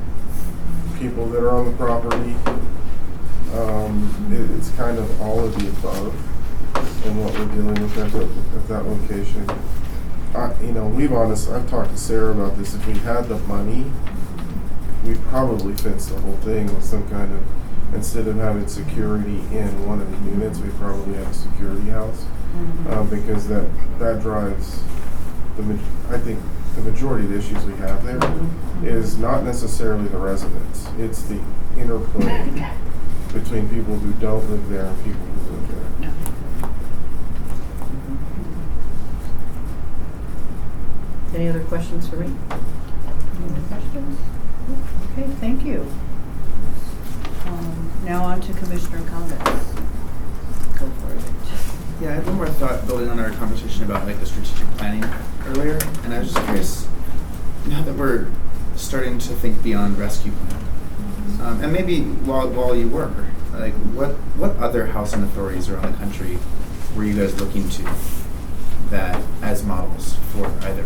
people that are on the property. It's kind of all of the above in what we're dealing with at that location. I've talked to Sarah about this. If we had the money, we'd probably fence the whole thing with some kind of, instead of having security in one of the units, we'd probably have a security house. Because that drives, I think the majority of the issues we have there is not necessarily the residents. It's the interplay between people who don't live there and people who live there. Any other questions for me? Any other questions? Okay, thank you. Now on to commissioner comments. Go for it. Yeah, I have one more thought building on our conversation about the strategic planning earlier, and I was just curious, now that we're starting to think beyond rescue plan, and maybe while you were, what other housing authorities around the country were you guys looking to that as models for either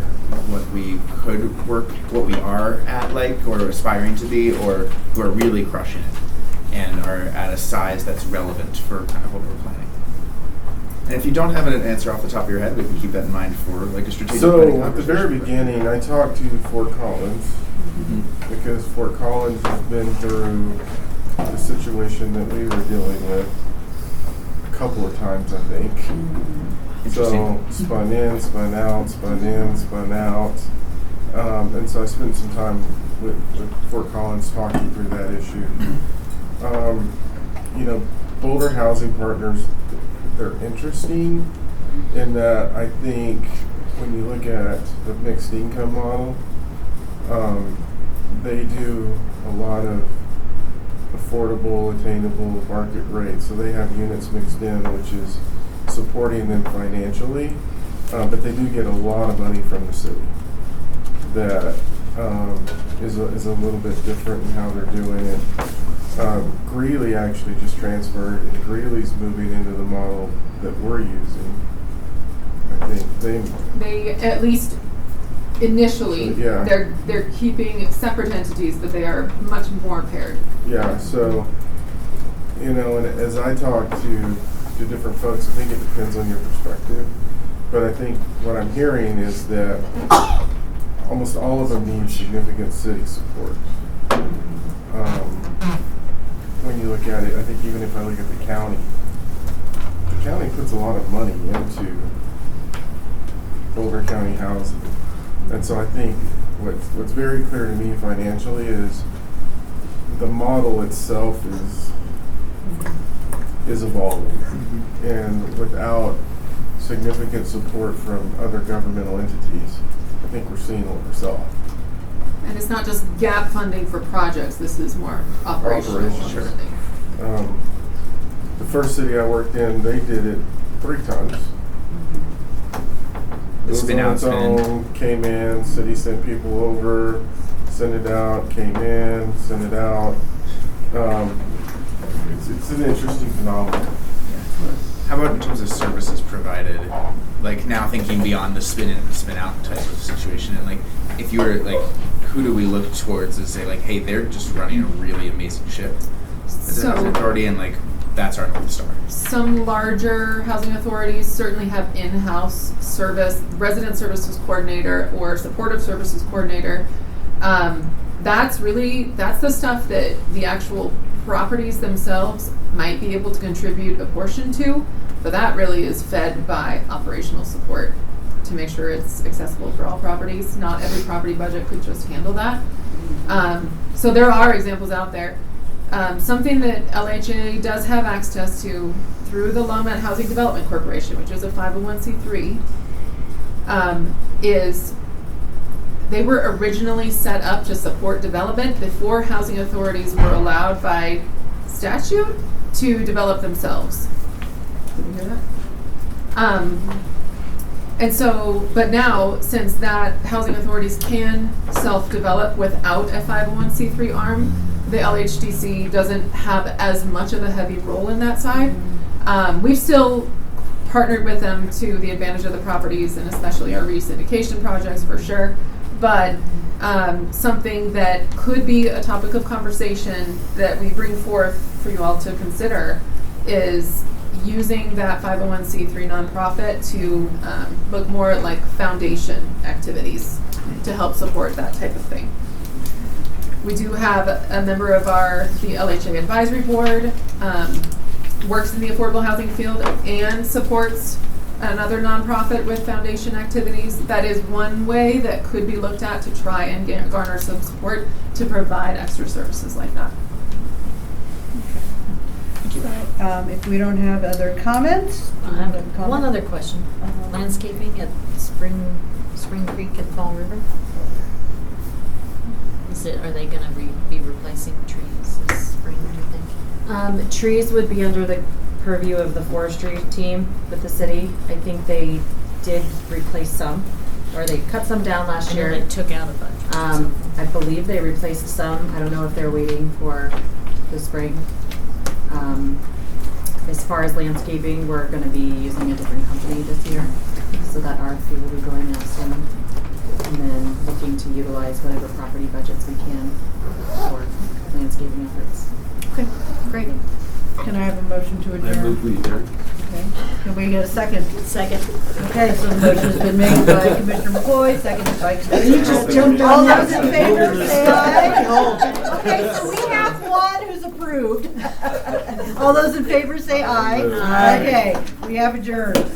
what we could work, what we are at or aspiring to be, or who are really crushing it and are at a size that's relevant for kind of what we're planning? And if you don't have an answer off the top of your head, we can keep that in mind for a strategic planning conversation. So at the very beginning, I talked to Fort Collins because Fort Collins has been through the situation that we were dealing with a couple of times, I think. So spun in, spun out, spun in, spun out. And so I spent some time with Fort Collins talking through that issue. Boulder Housing Partners, they're interesting in that I think when you look at the mixed income model, they do a lot of affordable, attainable market rates. So they have units mixed in, which is supporting them financially, but they do get a lot of money from the city. That is a little bit different in how they're doing it. Greeley actually just transferred, and Greeley's moving into the model that we're using. I think they at least initially, yeah, they're keeping separate entities, but they are much more paired. Yeah. So and as I talk to different folks, I think it depends on your perspective. But I think what I'm hearing is that almost all of them need significant city support. When you look at it, I think even if I look at the county puts a lot of money into Boulder County housing. And so I think what's very clear to me financially is the model itself is evolving. And without significant support from other governmental entities, I think we're seeing what we saw. And it's not just gap funding for projects, this is more operational funding. The first city I worked in, they did it 3 times. It was Spin on out, its spin in. own, came in, city sent people over, sent it out, came in, sent it out. It's an interesting phenomenon. How about in terms of services provided? Like now thinking beyond the spin in and spin out type of situation, and like if you were like, who do we look towards to say like, hey, they're just running a really amazing ship as an authority, and like that's our North Star. Some larger housing authorities certainly have in-house resident services coordinator or supportive services coordinator. That's the stuff that the actual properties themselves might be able to contribute a portion to, but that really is fed by operational support to make sure it's accessible for all properties. Not every property budget could just handle that. So there are examples out there. Something that LHA does have access to through the Longmont Housing Development Corporation, which is a 501c3, is they were originally set up to support development before housing authorities were allowed by statute to develop themselves. Did you hear that? And so, but now, since that housing authorities can self-develop without a 501c3 arm, the LHDC doesn't have as much of a heavy role in that side. We've still partnered with them to the advantage of the properties, and especially our re-syndication projects for sure. But something that could be a topic of conversation that we bring forth for you all to consider is using that 501c3 nonprofit to look more at like foundation activities to help support that type of thing. We do have a member of the LHA advisory board, works in the affordable housing field and supports another nonprofit with foundation activities. That is one way that could be looked at to try and garner some support to provide extra services like that. So, if we don't have other comments, I have one other question. Landscaping at Spring Creek and Fall River? Are they going to be replacing trees this spring, do you think? Trees would be under the purview of the forestry team with the city. I think they did replace some, or they cut some down last year. They took out a bunch. I believe they replaced some. I don't know if they're waiting for the spring. As far as landscaping, we're going to be using a different company this year, so that RFP will be going out soon. And then looking to utilize whatever property budgets we can for landscaping efforts. Okay, great. Can I have a motion to adjourn? I move we adjourn. Okay. Can we get a second? Second. Okay, so the motion has been made by Commissioner McCoy, seconded by Commissioner. You just jumped All on those that. in favor, say aye. Okay, so we have one who's approved. All those in favor, say aye. Aye. Okay, we have adjourned.